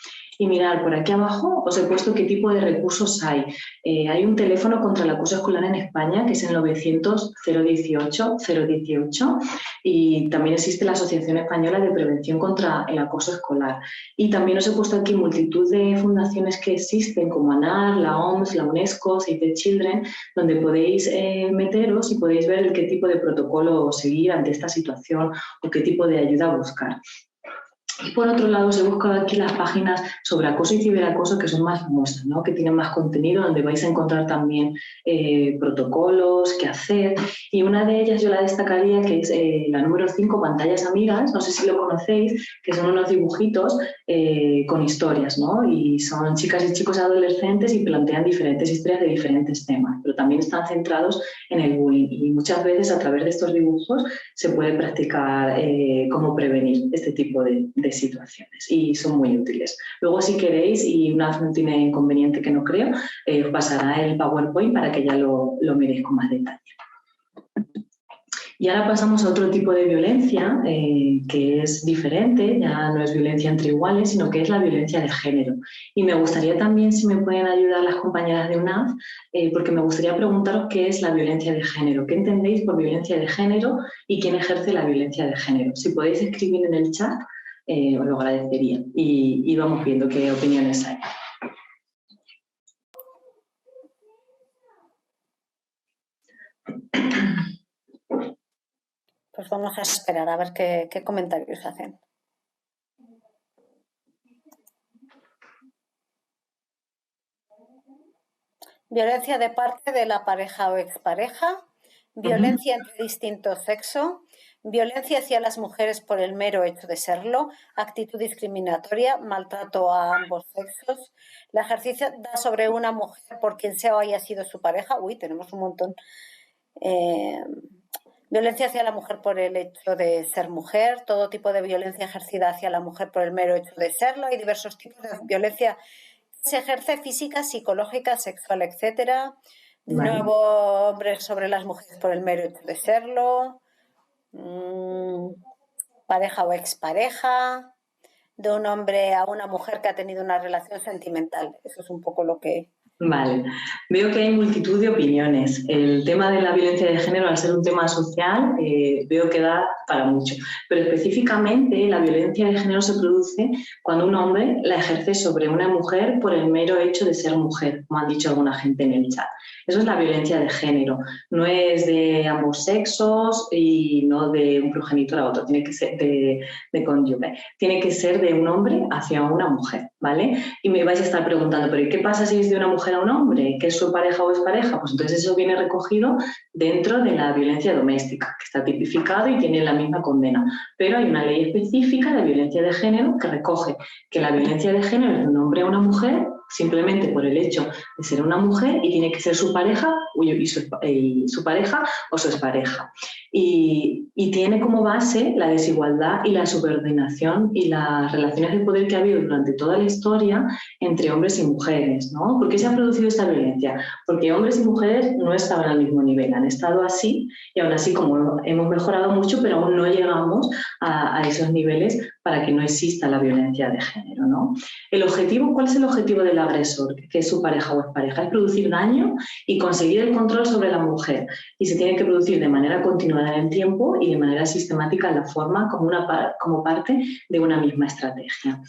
Y mirad, por aquí abajo os he puesto qué tipo de recursos hay. Hay un teléfono contra el acoso escolar en España que es el 900-018-018 y también existe la Asociación Española de Prevención contra el Acoso Escolar. Y también os he puesto aquí multitud de fundaciones que existen como ANAR, la OMS, la UNESCO, Save the Children, donde podéis meteros y podéis ver qué tipo de protocolo seguir ante esta situación o qué tipo de ayuda buscar. Y por otro lado, os he buscado aquí las páginas sobre acoso y ciberacoso que son más famosas, ¿no? Que tienen más contenido, donde vais a encontrar también protocolos, qué hacer. Y una de ellas yo la destacaría, que es la número 5, Pantallas Amigas. No sé si lo conocéis, que son unos dibujitos con historias, ¿no? Y son chicas y chicos adolescentes y plantean diferentes historias de diferentes temas, pero también están centrados en el bullying. Y muchas veces a través de estos dibujos se puede practicar cómo prevenir este tipo de situaciones y son muy útiles. Luego, si queréis, y una no tiene inconveniente que no creo, os pasará el PowerPoint para que ya lo miréis con más detalle. Y ahora pasamos a otro tipo de violencia que es diferente, ya no es violencia entre iguales, sino que es la violencia de género. Y me gustaría también, si me pueden ayudar las compañeras de UNAV, porque me gustaría preguntaros qué es la violencia de género, qué entendéis por violencia de género y quién ejerce la violencia de género. Si podéis escribir en el chat, os lo agradecería y vamos viendo qué opiniones hay. Pues vamos a esperar a ver qué comentarios hacen. Violencia de parte de la pareja o expareja, violencia entre distintos sexos, violencia hacia las mujeres por el mero hecho de serlo, actitud discriminatoria, maltrato a ambos sexos, la ejercicio da sobre una mujer por quien sea o haya sido su pareja, tenemos un montón, violencia hacia la mujer por el hecho de ser mujer, todo tipo de violencia ejercida hacia la mujer por el mero hecho de serlo, hay diversos tipos de violencia que se ejerce física, psicológica, sexual, etcétera. De nuevo, hombres sobre las mujeres por el mero hecho de serlo, pareja o expareja, de un hombre a una mujer que ha tenido una relación sentimental. Eso es un poco lo que... Vale, veo que hay multitud de opiniones. El tema de la violencia de género, al ser un tema social, veo que da para mucho. Pero específicamente la violencia de género se produce cuando un hombre la ejerce sobre una mujer por el mero hecho de ser mujer, como han dicho alguna gente en el chat. Eso es la violencia de género. No es de ambos sexos y no de un progenitor a otro. Tiene que ser de cónyuge. Tiene que ser de un hombre hacia una mujer, ¿vale? Y me vais a estar preguntando, ¿pero qué pasa si es de una mujer a un hombre? ¿Que es su pareja o es pareja? Pues entonces eso viene recogido dentro de la violencia doméstica, que está tipificado y tiene la misma condena. Pero hay una ley específica de violencia de género que recoge que la violencia de género es de un hombre a una mujer simplemente por el hecho de ser una mujer y tiene que ser su pareja y su pareja o su expareja. y tiene como base la desigualdad y la subordinación y las relaciones de poder que ha habido durante toda la historia entre hombres y mujeres, ¿no? ¿Por qué se ha producido esta violencia? Porque hombres y mujeres no estaban al mismo nivel, han estado así y aún así como hemos mejorado mucho, pero aún no llegamos a esos niveles para que no exista la violencia de género, ¿no? ¿Cuál es el objetivo del agresor, que es su pareja o expareja? Es producir daño y conseguir el control sobre la mujer, y se tiene que producir de manera continuada en el tiempo y de manera sistemática en la forma como parte de una misma estrategia.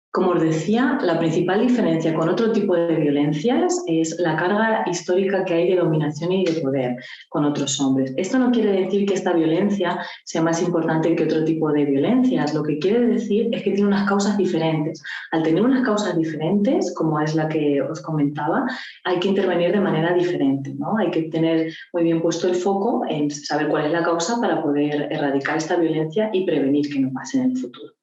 Como os decía, la principal diferencia con otro tipo de violencias es la carga histórica que hay de dominación y de poder con otros hombres. Esto no quiere decir que esta violencia sea más importante que otro tipo de violencias. Lo que quiere decir es que tiene unas causas diferentes. Al tener unas causas diferentes, como es la que os comentaba, hay que intervenir de manera diferente, ¿no? Hay que tener muy bien puesto el foco en saber cuál es la causa para poder erradicar esta violencia y prevenir que no pase en el futuro.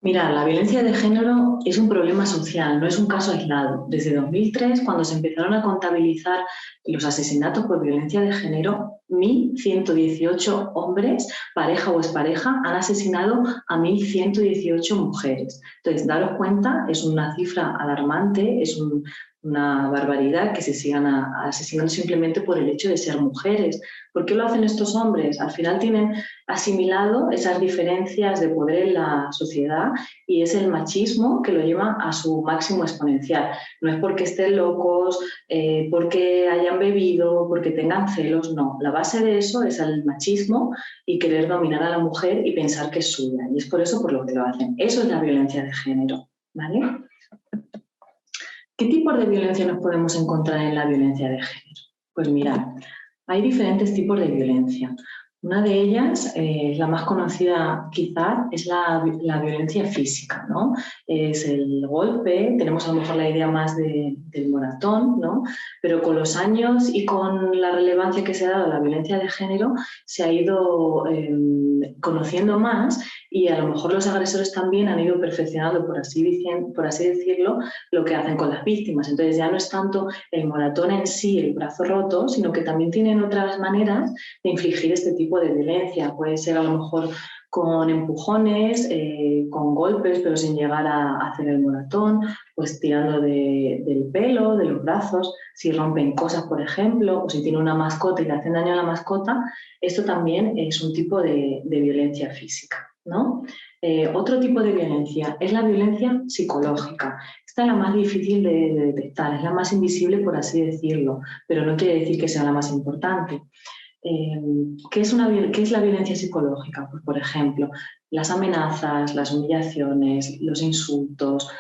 Mira, la violencia de género es un problema social, no es un caso aislado. Desde 2003, cuando se empezaron a contabilizar los asesinatos por violencia de género, 1.118 hombres, pareja o expareja, han asesinado a 1.118 mujeres. Entonces, daros cuenta, es una cifra alarmante, es una barbaridad que se sigan asesinando simplemente por el hecho de ser mujeres. ¿Por qué lo hacen estos hombres? Al final tienen asimilado esas diferencias de poder en la sociedad y es el machismo que lo lleva a su máximo exponencial. No es porque estén locos, porque hayan bebido, porque tengan celos, no. La base de eso es el machismo y querer dominar a la mujer y pensar que es suya. Y es por eso por lo que lo hacen. Eso es la violencia de género, ¿vale? ¿Qué tipos de violencia nos podemos encontrar en la violencia de género? Pues mirad, hay diferentes tipos de violencia. Una de ellas, la más conocida quizás, es la violencia física, ¿no? Es el golpe, tenemos a lo mejor la idea más del moratón, ¿no? Pero con los años y con la relevancia que se ha dado a la violencia de género, se ha ido conociendo más y a lo mejor los agresores también han ido perfeccionando, por así decirlo, lo que hacen con las víctimas. Entonces ya no es tanto el moratón en sí, el brazo roto, sino que también tienen otras maneras de infligir este tipo de violencia. Puede ser a lo mejor con empujones, con golpes, pero sin llegar a hacer el moratón, pues tirando del pelo, de los brazos, si rompen cosas, por ejemplo, o si tiene una mascota y le hacen daño a la mascota, esto también es un tipo de violencia física, ¿no? Otro tipo de violencia es la violencia psicológica. Esta es la más difícil de detectar, es la más invisible, por así decirlo, pero no quiere decir que sea la más importante. ¿Qué es la violencia psicológica? Pues, por ejemplo, las amenazas, las humillaciones, los insultos,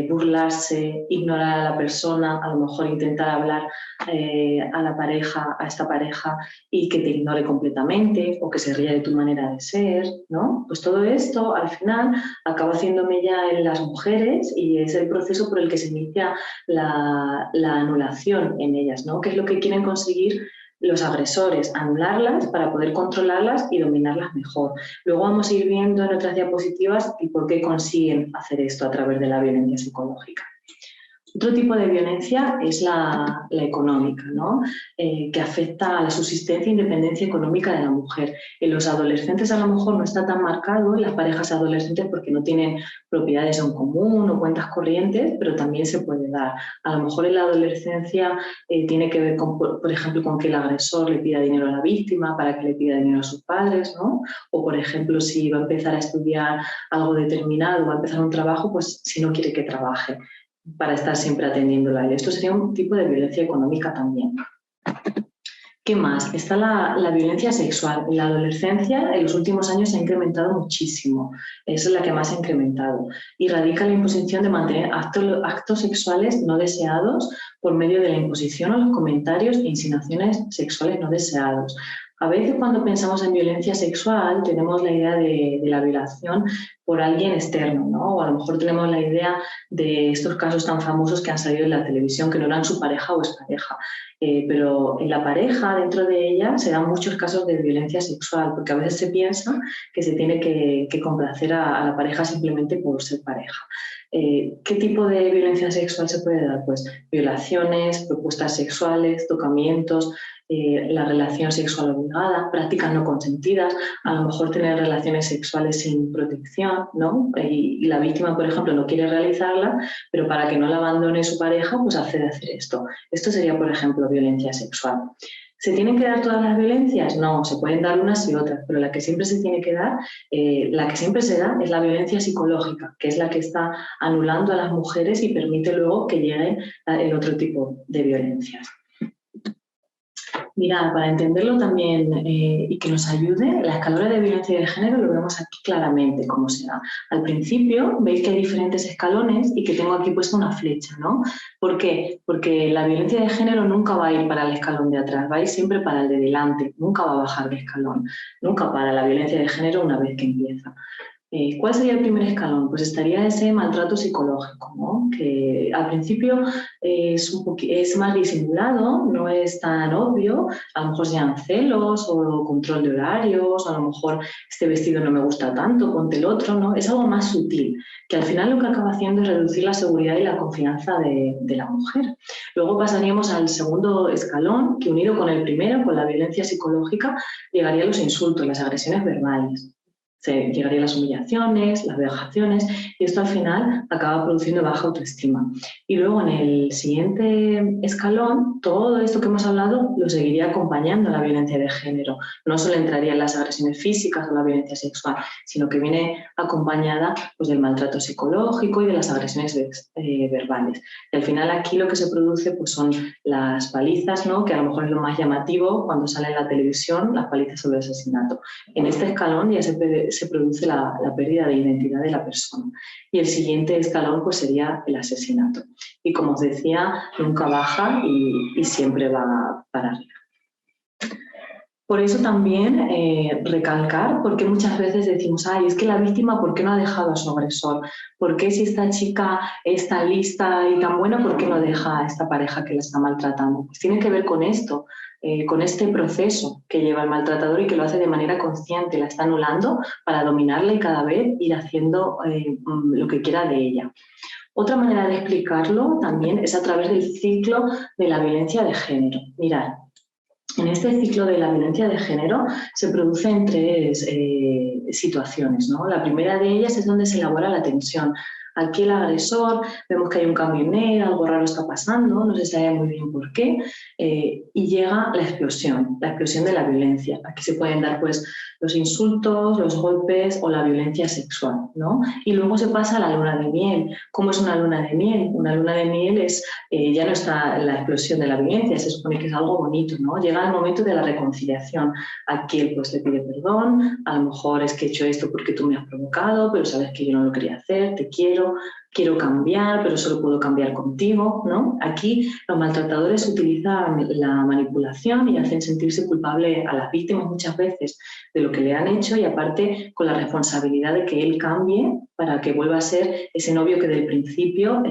burlarse, ignorar a la persona, a lo mejor intentar hablar a esta pareja y que te ignore completamente o que se ría de tu manera de ser, ¿no? Pues todo esto al final acaba haciéndome ya en las mujeres y es el proceso por el que se inicia la anulación en ellas, ¿no? ¿Qué es lo que quieren conseguir los agresores? Anularlas para poder controlarlas y dominarlas mejor. Luego vamos a ir viendo en otras diapositivas y por qué consiguen hacer esto a través de la violencia psicológica. Otro tipo de violencia es la económica, ¿no? Que afecta a la subsistencia e independencia económica de la mujer. En los adolescentes a lo mejor no está tan marcado, en las parejas adolescentes porque no tienen propiedades en común o cuentas corrientes, pero también se puede dar. A lo mejor en la adolescencia tiene que ver, por ejemplo, con que el agresor le pida dinero a la víctima para que le pida dinero a sus padres, ¿no? O, por ejemplo, si va a empezar a estudiar algo determinado, va a empezar un trabajo, pues si no quiere que trabaje, para estar siempre atendiéndola. Y esto sería un tipo de violencia económica también. ¿Qué más? Está la violencia sexual. En la adolescencia, en los últimos años, se ha incrementado muchísimo. Esa es la que más ha incrementado. Y radica la imposición de mantener actos sexuales no deseados por medio de la imposición o los comentarios e insinuaciones sexuales no deseados. A veces cuando pensamos en violencia sexual tenemos la idea de la violación por alguien externo, ¿no? O a lo mejor tenemos la idea de estos casos tan famosos que han salido en la televisión, que no eran su pareja o expareja. Pero en la pareja, dentro de ella, se dan muchos casos de violencia sexual, porque a veces se piensa que se tiene que complacer a la pareja simplemente por ser pareja. ¿Qué tipo de violencia sexual se puede dar? Pues violaciones, propuestas sexuales, tocamientos, la relación sexual obligada, prácticas no consentidas, a lo mejor tener relaciones sexuales sin protección, ¿no? Y la víctima, por ejemplo, no quiere realizarla, pero para que no la abandone su pareja, pues accede a hacer esto. Esto sería, por ejemplo, violencia sexual. ¿Se tienen que dar todas las violencias? No, se pueden dar unas y otras, pero la que siempre se tiene que dar, la que siempre se da es la violencia psicológica, que es la que está anulando a las mujeres y permite luego que lleguen el otro tipo de violencias. Mirad, para entenderlo también y que nos ayude, la escalera de violencia de género lo vemos aquí claramente cómo se da. Al principio veis que hay diferentes escalones y que tengo aquí puesta una flecha, ¿no? ¿Por qué? Porque la violencia de género nunca va a ir para el escalón de atrás, va a ir siempre para el de delante, nunca va a bajar de escalón, nunca para la violencia de género una vez que empieza. ¿Cuál sería el primer escalón? Pues estaría ese maltrato psicológico, ¿no? Que al principio es más disimulado, no es tan obvio, a lo mejor sean celos o control de horarios, a lo mejor este vestido no me gusta tanto, ponte el otro, ¿no? Es algo más sutil, que al final lo que acaba haciendo es reducir la seguridad y la confianza de la mujer. Luego pasaríamos al segundo escalón, que unido con el primero, con la violencia psicológica, llegaría a los insultos, las agresiones verbales. Llegarían las humillaciones, las vejaciones, y esto al final acaba produciendo baja autoestima. Y luego en el siguiente escalón, todo esto que hemos hablado lo seguiría acompañando a la violencia de género. No solo entraría en las agresiones físicas o la violencia sexual, sino que viene acompañada pues, del maltrato psicológico y de las agresiones verbales. Y al final aquí lo que se produce pues, son las palizas, ¿no? Que a lo mejor es lo más llamativo cuando sale en la televisión, las palizas sobre el asesinato. En este escalón ya se produce la pérdida de identidad de la persona. Y el siguiente escalón pues, sería el asesinato. Y como os decía, nunca baja y siempre va para arriba. Por eso también recalcar, porque muchas veces decimos, ay, es que la víctima, ¿por qué no ha dejado a su agresor? ¿Por qué si esta chica es tan lista y tan buena, por qué no deja a esta pareja que la está maltratando? Pues tiene que ver con esto, con este proceso que lleva el maltratador y que lo hace de manera consciente, la está anulando para dominarla y cada vez ir haciendo lo que quiera de ella. Otra manera de explicarlo también es a través del ciclo de la violencia de género. Mirad, en este ciclo de la violencia de género se producen tres situaciones, ¿no? La primera de ellas es donde se elabora la tensión. Aquí el agresor, vemos que hay un cambio en él, algo raro está pasando, no se sabe muy bien por qué, y llega la explosión de la violencia. Aquí se pueden dar pues, los insultos, los golpes o la violencia sexual, ¿no? Y luego se pasa a la luna de miel. ¿Cómo es una luna de miel? Una luna de miel es, ya no está la explosión de la violencia, se supone que es algo bonito, ¿no? Llega el momento de la reconciliación. Aquí él pues, le pide perdón, a lo mejor es que he hecho esto porque tú me has provocado, pero sabes que yo no lo quería hacer, te quiero cambiar, pero solo puedo cambiar contigo, ¿no? Aquí los maltratadores utilizan la manipulación y hacen sentirse culpable a las víctimas muchas veces de lo que le han hecho y aparte con la responsabilidad de que él cambie para que vuelva a ser ese novio que del principio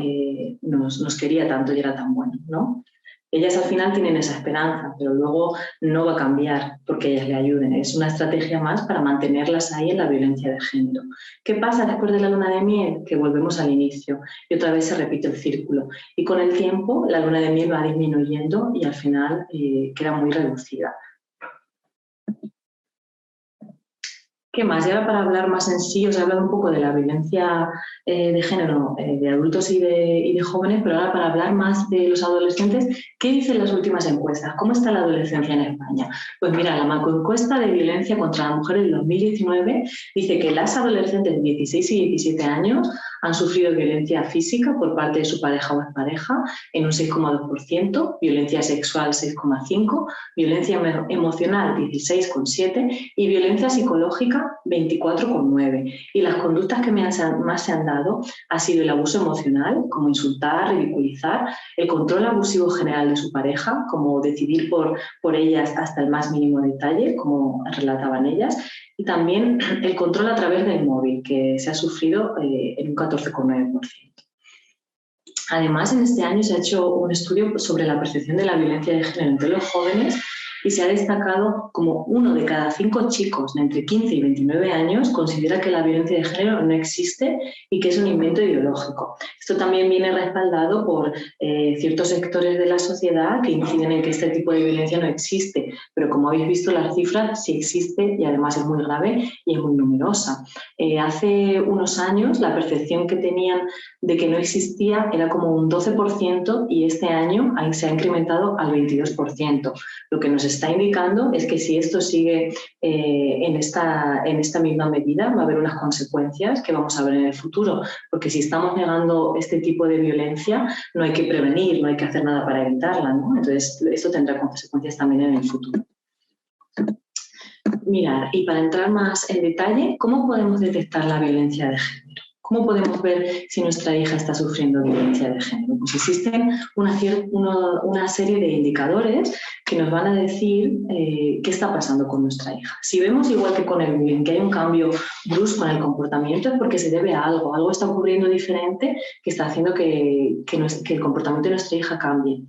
nos quería tanto y era tan bueno, ¿no? Ellas al final tienen esa esperanza, pero luego no va a cambiar porque ellas le ayuden. Es una estrategia más para mantenerlas ahí en la violencia de género. ¿Qué pasa después de la luna de miel? Que volvemos al inicio y otra vez se repite el círculo. Y con el tiempo la luna de miel va disminuyendo y al final queda muy reducida. ¿Qué más? Y ahora para hablar más en sí, os he hablado un poco de la violencia de género de adultos y de jóvenes, pero ahora para hablar más de los adolescentes, ¿qué dicen las últimas encuestas? ¿Cómo está la adolescencia en España? Pues mira, la macroencuesta de violencia contra la mujer del 2019 dice que las adolescentes de 16 y 17 años han sufrido violencia física por parte de su pareja o expareja en un 6,2%, violencia sexual 6,5%, violencia emocional 16,7% y violencia psicológica física 24,9. Y las conductas que más se han dado ha sido el abuso emocional, como insultar, ridiculizar, el control abusivo general de su pareja, como decidir por ellas hasta el más mínimo detalle, como relataban ellas, y también el control a través del móvil, que se ha sufrido en un 14,9%. Además, en este año se ha hecho un estudio sobre la percepción de la violencia de género entre los jóvenes y se ha destacado como 1 de cada 5 chicos de entre 15 y 29 años considera que la violencia de género no existe y que es un invento ideológico. Esto también viene respaldado por ciertos sectores de la sociedad que inciden en que este tipo de violencia no existe, pero como habéis visto las cifras sí existe y además es muy grave y es muy numerosa. Hace unos años la percepción que tenían de que no existía era como un 12% y este año se ha incrementado al 22%. Lo que nos está indicando es que si esto sigue en esta misma medida va a haber unas consecuencias que vamos a ver en el futuro, porque si estamos negando este tipo de violencia no hay que prevenir, no hay que hacer nada para evitarla, ¿no? Entonces esto tendrá consecuencias también en el futuro. Mirad, y para entrar más en detalle, ¿cómo podemos detectar la violencia de género? ¿Cómo podemos ver si nuestra hija está sufriendo violencia de género? Pues existen una serie de indicadores que nos van a decir qué está pasando con nuestra hija. Si vemos, igual que con el bullying, que hay un cambio brusco en el comportamiento, es porque se debe a algo está ocurriendo diferente que está haciendo que el comportamiento de nuestra hija cambie.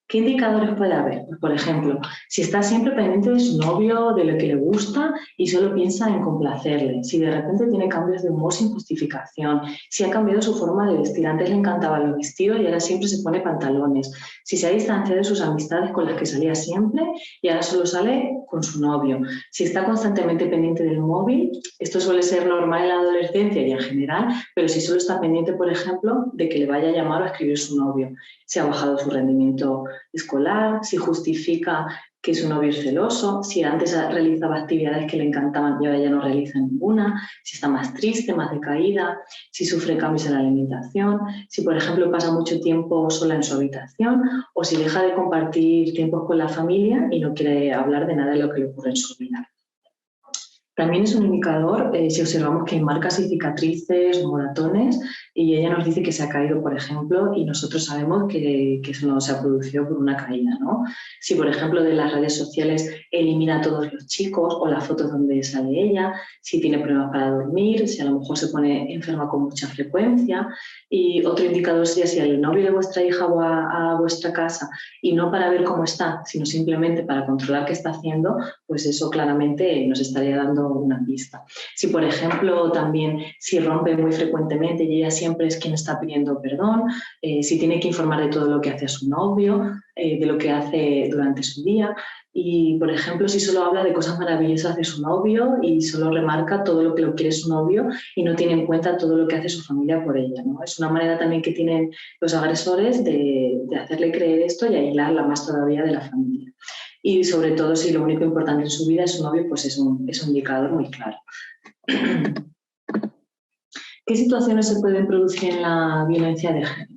¿Qué indicadores puede haber? Pues, por ejemplo, si está siempre pendiente de su novio, de lo que le gusta y solo piensa en complacerle, si de repente tiene cambios de humor sin justificación, si ha cambiado su forma de vestir, antes le encantaban los vestidos y ahora siempre se pone pantalones, si se ha distanciado de sus amistades con las que salía siempre y ahora solo sale con su novio, si está constantemente pendiente del móvil, esto suele ser normal en la adolescencia y en general, pero si solo está pendiente, por ejemplo, de que le vaya a llamar o a escribir su novio, si ha bajado su rendimiento escolar, si justifica que su novio es celoso, si antes realizaba actividades que le encantaban y ahora ya no realiza ninguna, si está más triste, más decaída, si sufre cambios en la alimentación, si por ejemplo pasa mucho tiempo sola en su habitación o si deja de compartir tiempos con la familia y no quiere hablar de nada de lo que le ocurre en su vida. También es un indicador si observamos que hay marcas y cicatrices o moratones y ella nos dice que se ha caído, por ejemplo, y nosotros sabemos que eso no se ha producido por una caída, ¿no? Si, por ejemplo, de las redes sociales elimina a todos los chicos o las fotos donde sale ella, si tiene problemas para dormir, si a lo mejor se pone enferma con mucha frecuencia. Y otro indicador sería si el novio de vuestra hija va a vuestra casa y no para ver cómo está, sino simplemente para controlar qué está haciendo, pues eso claramente nos estaría dando una pista. Si, por ejemplo, también si rompe muy frecuentemente y ella siempre es quien está pidiendo perdón, si tiene que informar de todo lo que hace a su novio, de lo que hace durante su día y, por ejemplo, si solo habla de cosas maravillosas de su novio y solo remarca todo lo que lo quiere su novio y no tiene en cuenta todo lo que hace su familia por ella, ¿no? Es una manera también que tienen los agresores de hacerle creer esto y aislarla más todavía de la familia. Y sobre todo si lo único importante en su vida es su novio, pues es un indicador muy claro. ¿Qué situaciones se pueden producir en la violencia de género?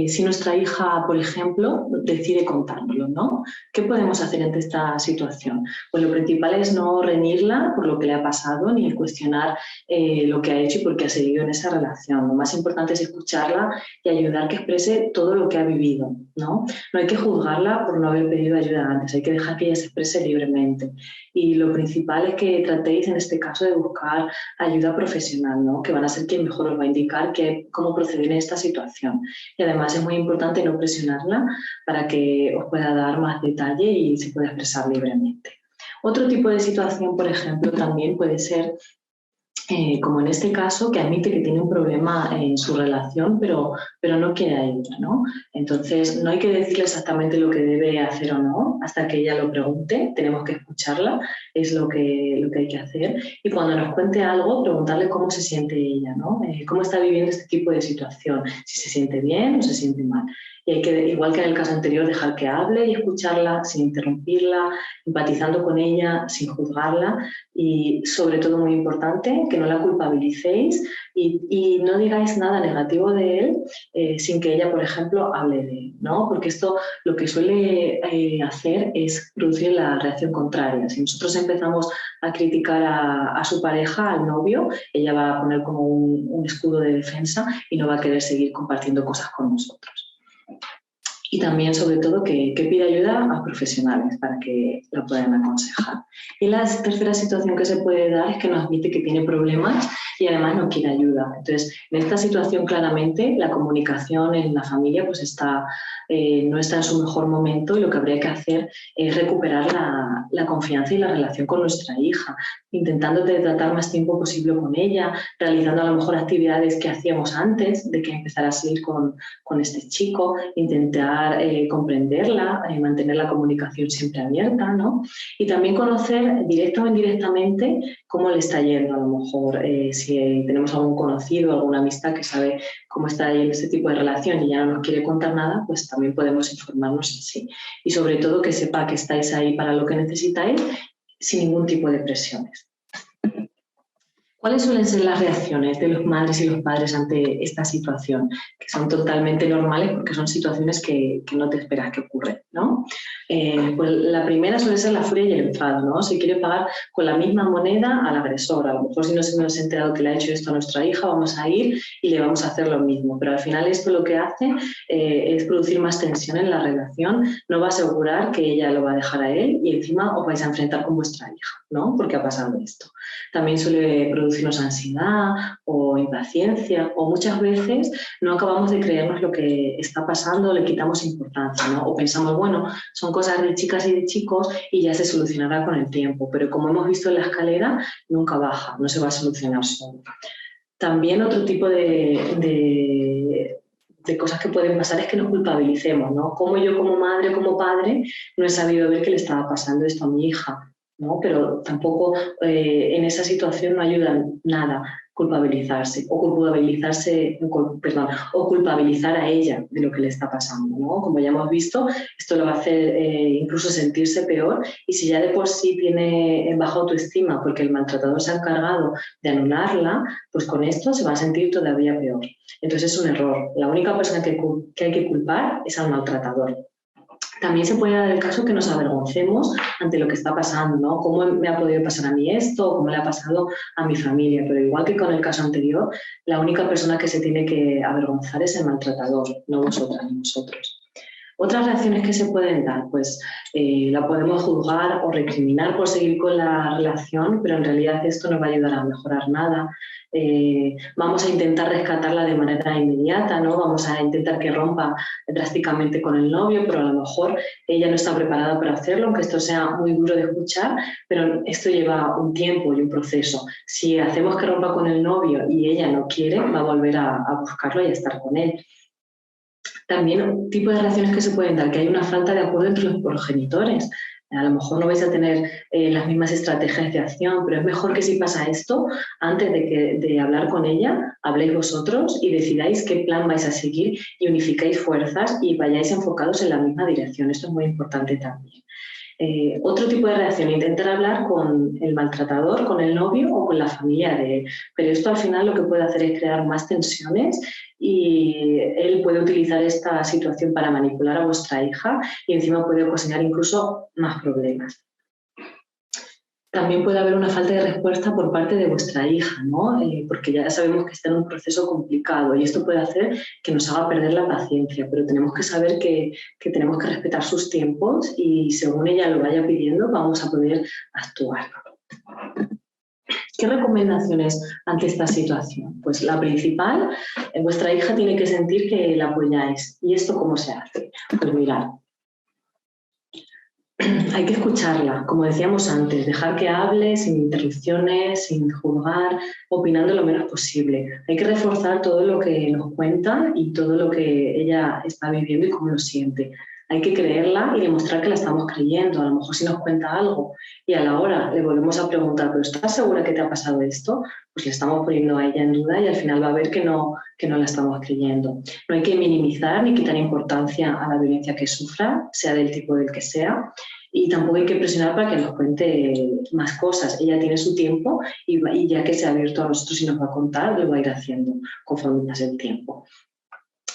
Si nuestra hija, por ejemplo, decide contárnoslo, ¿no? ¿Qué podemos hacer ante esta situación? Pues lo principal es no reñirla por lo que le ha pasado ni cuestionar lo que ha hecho y por qué ha seguido en esa relación. Lo más importante es escucharla y ayudar a que exprese todo lo que ha vivido, ¿no? No hay que juzgarla por no haber pedido ayuda antes, hay que dejar que ella se exprese libremente. Y lo principal es que tratéis en este caso de buscar ayuda profesional, ¿no? Que van a ser quien mejor os va a indicar cómo proceder en esta situación. Y además es muy importante no presionarla para que os pueda dar más detalle y se pueda expresar libremente. Otro tipo de situación, por ejemplo, también puede ser como en este caso, que admite que tiene un problema en su relación, pero no quiere ayuda, ¿no? Entonces, no hay que decirle exactamente lo que debe hacer o no, hasta que ella lo pregunte, tenemos que escucharla, es lo que hay que hacer. Y cuando nos cuente algo, preguntarle cómo se siente ella, ¿no? Cómo está viviendo este tipo de situación, si se siente bien o se siente mal. y hay que, igual que en el caso anterior, dejar que hable y escucharla sin interrumpirla, empatizando con ella, sin juzgarla y, sobre todo, muy importante, que no la culpabilicéis y no digáis nada negativo de él sin que ella, por ejemplo, hable de él, ¿no? Porque esto lo que suele hacer es producir la reacción contraria. Si nosotros empezamos a criticar a su pareja, al novio, ella va a poner como un escudo de defensa y no va a querer seguir compartiendo cosas con nosotros. Y también, sobre todo, que pida ayuda a profesionales para que la puedan aconsejar. Y la tercera situación que se puede dar es que nos admite que tiene problemas y además no quiere ayuda. Entonces, en esta situación, claramente, la comunicación en la familia pues no está en su mejor momento y lo que habría que hacer es recuperar la confianza y la relación con nuestra hija, intentando tratar más tiempo posible con ella, realizando a lo mejor actividades que hacíamos antes de que empezara a salir con este chico, intentar comprenderla, mantener la comunicación siempre abierta, ¿no? Y también conocer directa o indirectamente cómo le está yendo, a lo mejor si tenemos algún conocido, alguna amistad que sabe cómo está yendo este tipo de relación y ya no nos quiere contar nada, pues también podemos informarnos así. Y sobre todo que sepa que estáis ahí para lo que necesitáis sin ningún tipo de presiones. ¿Cuáles suelen ser las reacciones de los madres y los padres ante esta situación? Que son totalmente normales porque son situaciones que no te esperas que ocurren, ¿no? Pues la primera suele ser la furia y el enfado, ¿no? Se quiere pagar con la misma moneda al agresor. A lo mejor si nos hemos enterado que le ha hecho esto a nuestra hija, vamos a ir y le vamos a hacer lo mismo. Pero al final esto lo que hace es producir más tensión en la relación, no va a asegurar que ella lo va a dejar a él y encima os vais a enfrentar con vuestra hija, ¿no? Porque ha pasado esto. También suele producirnos ansiedad o impaciencia o muchas veces no acabamos de creernos lo que está pasando, le quitamos importancia, ¿no? O pensamos, bueno, son cosas de chicas y de chicos y ya se solucionará con el tiempo, pero como hemos visto en la escalera, nunca baja, no se va a solucionar solo. También otro tipo de cosas que pueden pasar es que nos culpabilicemos, ¿no? Como yo como madre, como padre, no he sabido ver que le estaba pasando esto a mi hija, ¿no? Pero tampoco en esa situación no ayuda nada culpabilizarse o culpabilizar a ella de lo que le está pasando, ¿no? Como ya hemos visto, esto lo va a hacer incluso sentirse peor y si ya de por sí tiene baja autoestima porque el maltratador se ha encargado de anularla, pues con esto se va a sentir todavía peor. Entonces es un error. La única persona que hay que culpar es al maltratador. También se puede dar el caso que nos avergoncemos ante lo que está pasando, ¿no? ¿Cómo me ha podido pasar a mí esto? ¿Cómo le ha pasado a mi familia? Pero igual que con el caso anterior, la única persona que se tiene que avergonzar es el maltratador, no vosotras ni nosotros. Otras reacciones que se pueden dar, pues la podemos juzgar o recriminar por seguir con la relación, pero en realidad esto no va a ayudar a mejorar nada. Vamos a intentar rescatarla de manera inmediata, ¿no? Vamos a intentar que rompa drásticamente con el novio, pero a lo mejor ella no está preparada para hacerlo, aunque esto sea muy duro de escuchar, pero esto lleva un tiempo y un proceso. Si hacemos que rompa con el novio y ella no quiere, va a volver a buscarlo y a estar con él. También un tipo de reacciones que se pueden dar, que hay una falta de acuerdo entre los progenitores. A lo mejor no vais a tener las mismas estrategias de acción, pero es mejor que si pasa esto, antes de hablar con ella, habléis vosotros y decidáis qué plan vais a seguir y unificáis fuerzas y vayáis enfocados en la misma dirección. Esto es muy importante también. Otro tipo de reacción, intentar hablar con el maltratador, con el novio o con la familia de él. Pero esto al final lo que puede hacer es crear más tensiones y él puede utilizar esta situación para manipular a vuestra hija y encima puede ocasionar incluso más problemas. También puede haber una falta de respuesta por parte de vuestra hija, ¿no? Porque ya sabemos que está en un proceso complicado y esto puede hacer que nos haga perder la paciencia, pero tenemos que saber que tenemos que respetar sus tiempos y según ella lo vaya pidiendo vamos a poder actuar. ¿Qué recomendaciones ante esta situación? Pues la principal, vuestra hija tiene que sentir que la apoyáis. ¿Y esto cómo se hace? Pues mirad. Hay que escucharla, como decíamos antes, dejar que hable sin interrupciones, sin juzgar, opinando lo menos posible. Hay que reforzar todo lo que nos cuenta y todo lo que ella está viviendo y cómo lo siente. Hay que creerla y demostrar que la estamos creyendo. A lo mejor si nos cuenta algo y a la hora le volvemos a preguntar, ¿pero estás segura que te ha pasado esto? Pues le estamos poniendo a ella en duda y al final va a ver que no la estamos creyendo. No hay que minimizar ni quitar importancia a la violencia que sufra, sea del tipo del que sea. Y tampoco hay que presionar para que nos cuente más cosas. Ella tiene su tiempo y ya que se ha abierto a nosotros y nos va a contar, lo va a ir haciendo conforme pase el tiempo.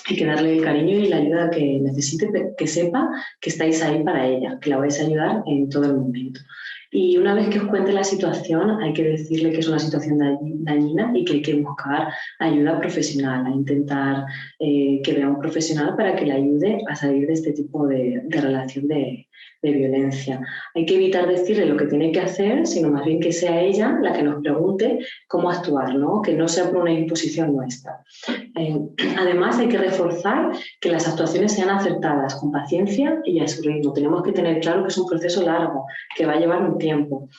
Hay que darle el cariño y la ayuda que necesite, que sepa que estáis ahí para ella, que la vais a ayudar en todo el momento. Y una vez que os cuente la situación, hay que decirle que es una situación dañina y que hay que buscar ayuda profesional, a intentar que vea un profesional para que le ayude a salir de este tipo de relación de violencia. Hay que evitar decirle lo que tiene que hacer, sino más bien que sea ella la que nos pregunte cómo actuar, ¿no? Que no sea por una imposición nuestra. Además, hay que reforzar que las actuaciones sean acertadas, con paciencia y a su ritmo. Tenemos que tener claro que es un proceso largo, que va a llevar un tiempo.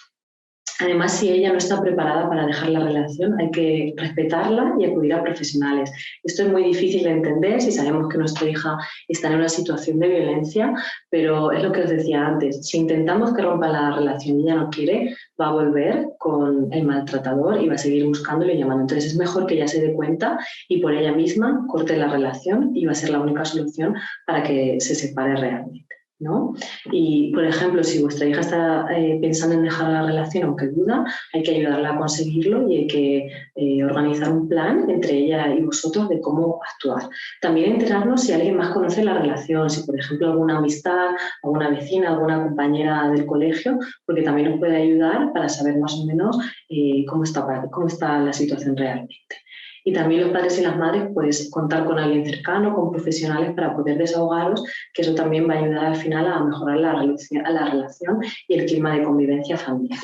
Además, si ella no está preparada para dejar la relación, hay que respetarla y acudir a profesionales. Esto es muy difícil de entender si sabemos que nuestra hija está en una situación de violencia, pero es lo que os decía antes. Si intentamos que rompa la relación y ella no quiere, va a volver con el maltratador y va a seguir buscándolo y llamando. Entonces es mejor que ella se dé cuenta y por ella misma corte la relación y va a ser la única solución para que se separe realmente, ¿no? Y, por ejemplo, si vuestra hija está pensando en dejar la relación, aunque duda, hay que ayudarla a conseguirlo y hay que organizar un plan entre ella y vosotros de cómo actuar. También enterarnos si alguien más conoce la relación, si, por ejemplo, alguna amistad, alguna vecina, alguna compañera del colegio, porque también nos puede ayudar para saber más o menos cómo está la situación realmente. Y también los padres y las madres, pues contar con alguien cercano, con profesionales para poder desahogaros, que eso también va a ayudar al final a mejorar la relación y el clima de convivencia familiar.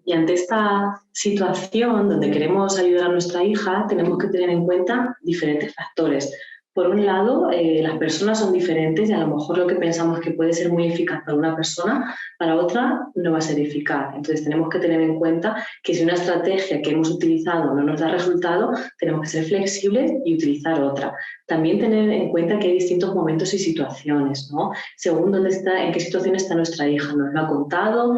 Y ante esta situación donde queremos ayudar a nuestra hija, tenemos que tener en cuenta diferentes factores. Por un lado, las personas son diferentes y a lo mejor lo que pensamos que puede ser muy eficaz para una persona, para otra no va a ser eficaz. Entonces tenemos que tener en cuenta que si una estrategia que hemos utilizado no nos da resultado, tenemos que ser flexibles y utilizar otra. También tener en cuenta que hay distintos momentos y situaciones, ¿no? Según dónde está, en qué situación está nuestra hija, nos lo ha contado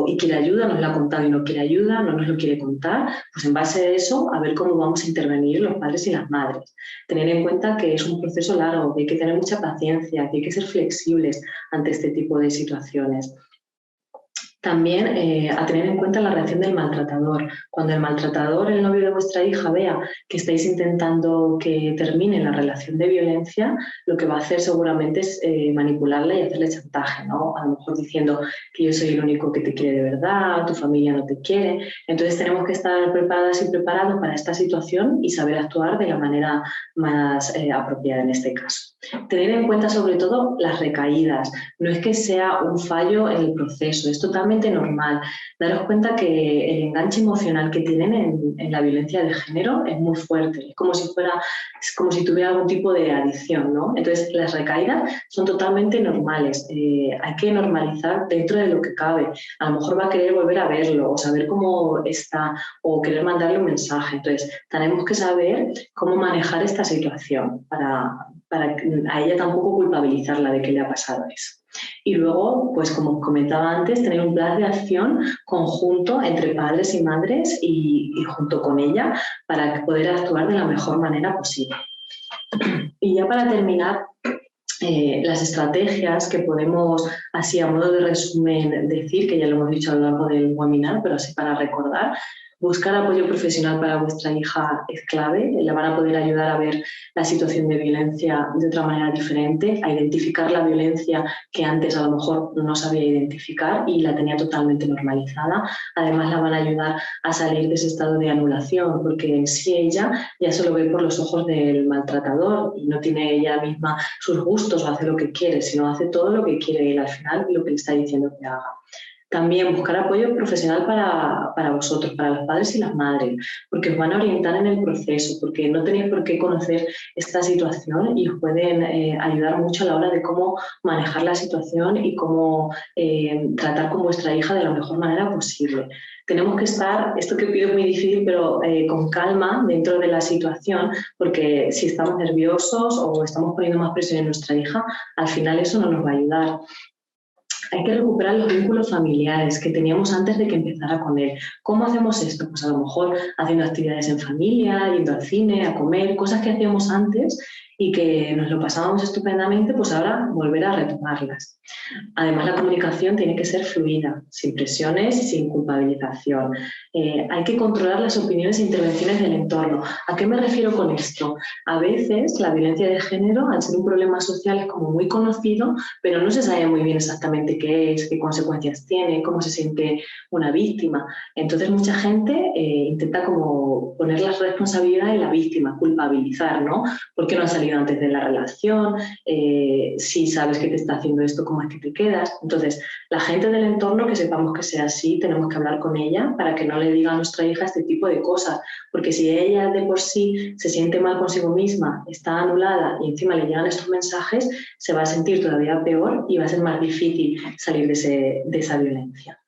y quiere ayuda, nos lo ha contado y no quiere ayuda, no nos lo quiere contar, pues en base a eso a ver cómo vamos a intervenir los padres y las madres. Tener en cuenta que es un proceso largo, que hay que tener mucha paciencia, que hay que ser flexibles ante este tipo de situaciones. También a tener en cuenta la reacción del maltratador. Cuando el maltratador, el novio de vuestra hija, vea que estáis intentando que termine la relación de violencia, lo que va a hacer seguramente es manipularla y hacerle chantaje, ¿no? A lo mejor diciendo que yo soy el único que te quiere de verdad, tu familia no te quiere. Entonces tenemos que estar preparadas y preparados para esta situación y saber actuar de la manera más apropiada en este caso. Tener en cuenta sobre todo las recaídas. No es que sea un fallo en el proceso, es totalmente normal. Daros cuenta que el enganche emocional que tienen en la violencia de género es muy fuerte, es como si tuviera algún tipo de adicción, ¿no? Entonces las recaídas son totalmente normales. Hay que normalizar dentro de lo que cabe. A lo mejor va a querer volver a verlo o saber cómo está o querer mandarle un mensaje. Entonces tenemos que saber cómo manejar esta situación para a ella tampoco culpabilizarla de que le ha pasado eso. Y luego, pues como os comentaba antes, tener un plan de acción conjunto entre padres y madres y junto con ella para poder actuar de la mejor manera posible. Y ya para terminar, las estrategias que podemos, así a modo de resumen, decir, que ya lo hemos dicho a lo largo del webinar, pero así para recordar. Buscar apoyo profesional para vuestra hija es clave, la van a poder ayudar a ver la situación de violencia de otra manera diferente, a identificar la violencia que antes a lo mejor no sabía identificar y la tenía totalmente normalizada. Además la van a ayudar a salir de ese estado de anulación, porque en sí ella ya se lo ve por los ojos del maltratador y no tiene ella misma sus gustos o hace lo que quiere, sino hace todo lo que quiere él al final y lo que le está diciendo que haga. También buscar apoyo profesional para vosotros, para los padres y las madres, porque os van a orientar en el proceso, porque no tenéis por qué conocer esta situación y os pueden ayudar mucho a la hora de cómo manejar la situación y cómo tratar con vuestra hija de la mejor manera posible. Tenemos que estar, esto que pido es muy difícil, pero con calma dentro de la situación, porque si estamos nerviosos o estamos poniendo más presión en nuestra hija, al final eso no nos va a ayudar. Hay que recuperar los vínculos familiares que teníamos antes de que empezara con él. ¿Cómo hacemos esto? Pues a lo mejor haciendo actividades en familia, yendo al cine, a comer, cosas que hacíamos antes y que nos lo pasábamos estupendamente, pues ahora volver a retomarlas. Además, la comunicación tiene que ser fluida, sin presiones y sin culpabilización. Hay que controlar las opiniones e intervenciones del entorno. ¿A qué me refiero con esto? A veces la violencia de género, al ser un problema social, es como muy conocido, pero no se sabe muy bien exactamente qué es, qué consecuencias tiene, cómo se siente una víctima. Entonces mucha gente intenta como poner la responsabilidad en la víctima, culpabilizar, ¿no? ¿Por qué no has salido antes de la relación? Si sabes que te está haciendo esto, ¿cómo es que te quedas? Entonces, la gente del entorno, que sepamos que sea así, tenemos que hablar con ella para que no le diga a nuestra hija este tipo de cosas, porque si ella de por sí se siente mal consigo misma, está anulada y encima le llegan estos mensajes, se va a sentir todavía peor y va a ser más difícil salir de esa violencia.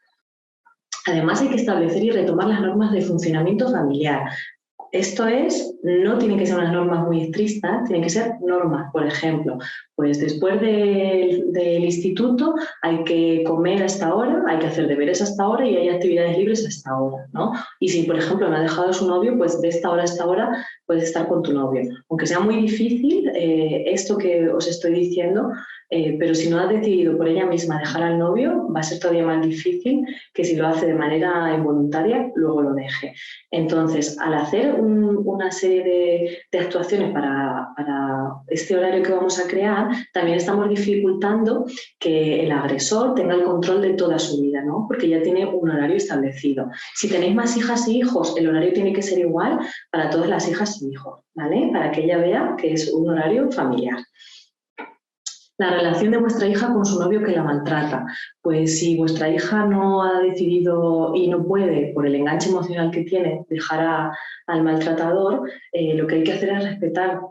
Además, hay que establecer y retomar las normas de funcionamiento familiar. Esto es, no tienen que ser unas normas muy estrictas, tienen que ser normas. Por ejemplo, pues después del instituto hay que comer a esta hora, hay que hacer deberes a esta hora y hay actividades libres a esta hora, ¿no? Y si, por ejemplo, me ha dejado su novio, pues de esta hora a esta hora puedes estar con tu novio. Aunque sea muy difícil esto que os estoy diciendo, pero si no ha decidido por ella misma dejar al novio, va a ser todavía más difícil que si lo hace de manera involuntaria, luego lo deje. Entonces, al hacer una serie de actuaciones para este horario que vamos a crear, también estamos dificultando que el agresor tenga el control de toda su vida, ¿no? Porque ya tiene un horario establecido. Si tenéis más hijas y hijos, el horario tiene que ser igual para todas las hijas y hijos, ¿vale? Para que ella vea que es un horario familiar. La relación de vuestra hija con su novio que la maltrata. Pues si vuestra hija no ha decidido y no puede, por el enganche emocional que tiene, dejar al maltratador, lo que hay que hacer es respetar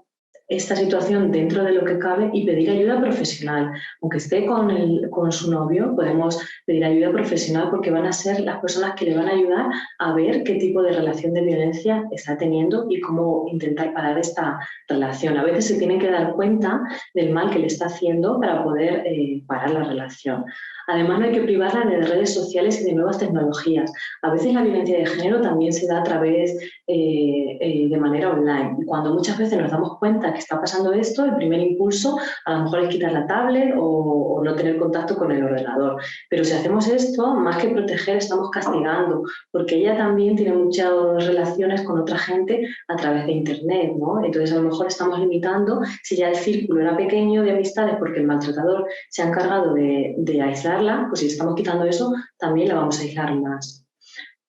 esta situación dentro de lo que cabe y pedir ayuda profesional. Aunque esté con su novio, podemos pedir ayuda profesional porque van a ser las personas que le van a ayudar a ver qué tipo de relación de violencia está teniendo y cómo intentar parar esta relación. A veces se tienen que dar cuenta del mal que le está haciendo para poder parar la relación. Además, no hay que privarla de redes sociales y de nuevas tecnologías. A veces la violencia de género también se da a través de manera online. Y cuando muchas veces nos damos cuenta que está pasando esto, el primer impulso a lo mejor es quitar la tablet o no tener contacto con el ordenador. Pero si hacemos esto, más que proteger, estamos castigando, porque ella también tiene muchas relaciones con otra gente a través de Internet, ¿no? Entonces, a lo mejor estamos limitando, si ya el círculo era pequeño de amistades porque el maltratador se ha encargado de aislarla, pues si estamos quitando eso, también la vamos a aislar más.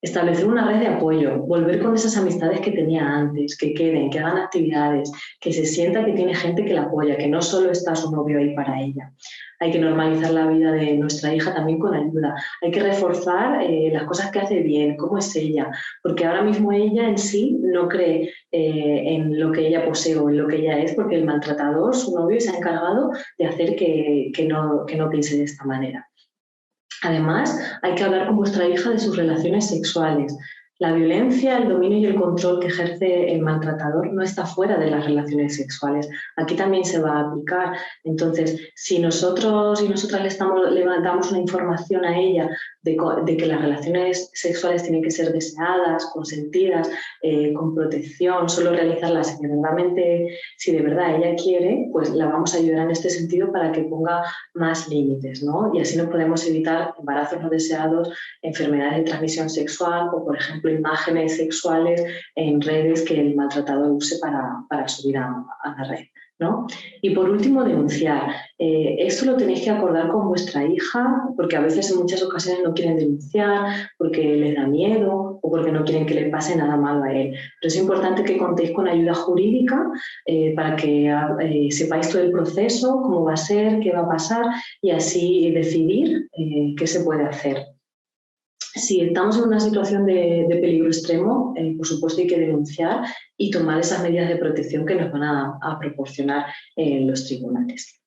Establecer una red de apoyo, volver con esas amistades que tenía antes, que queden, que hagan actividades, que se sienta que tiene gente que la apoya, que no solo está su novio ahí para ella. Hay que normalizar la vida de nuestra hija también con ayuda. Hay que reforzar las cosas que hace bien, cómo es ella, porque ahora mismo ella en sí no cree en lo que ella posee o en lo que ella es, porque el maltratador, su novio, se ha encargado de hacer que no piense de esta manera. Además, hay que hablar con vuestra hija de sus relaciones sexuales. La violencia, el dominio y el control que ejerce el maltratador no está fuera de las relaciones sexuales. Aquí también se va a aplicar. Entonces, si nosotros y nosotras le damos una información a ella de que las relaciones sexuales tienen que ser deseadas, consentidas, con protección, solo realizarlas si de verdad ella quiere, pues la vamos a ayudar en este sentido para que ponga más límites, ¿no? Y así nos podemos evitar embarazos no deseados, enfermedades de transmisión sexual o, por ejemplo, imágenes sexuales en redes que el maltratador use para subir a la red, ¿no? Y por último, denunciar. Esto lo tenéis que acordar con vuestra hija, porque a veces en muchas ocasiones no quieren denunciar, porque les da miedo o porque no quieren que le pase nada malo a él. Pero es importante que contéis con ayuda jurídica para que sepáis todo el proceso, cómo va a ser, qué va a pasar y así decidir qué se puede hacer. Si estamos en una situación de peligro extremo, por supuesto hay que denunciar y tomar esas medidas de protección que nos van a proporcionar los tribunales.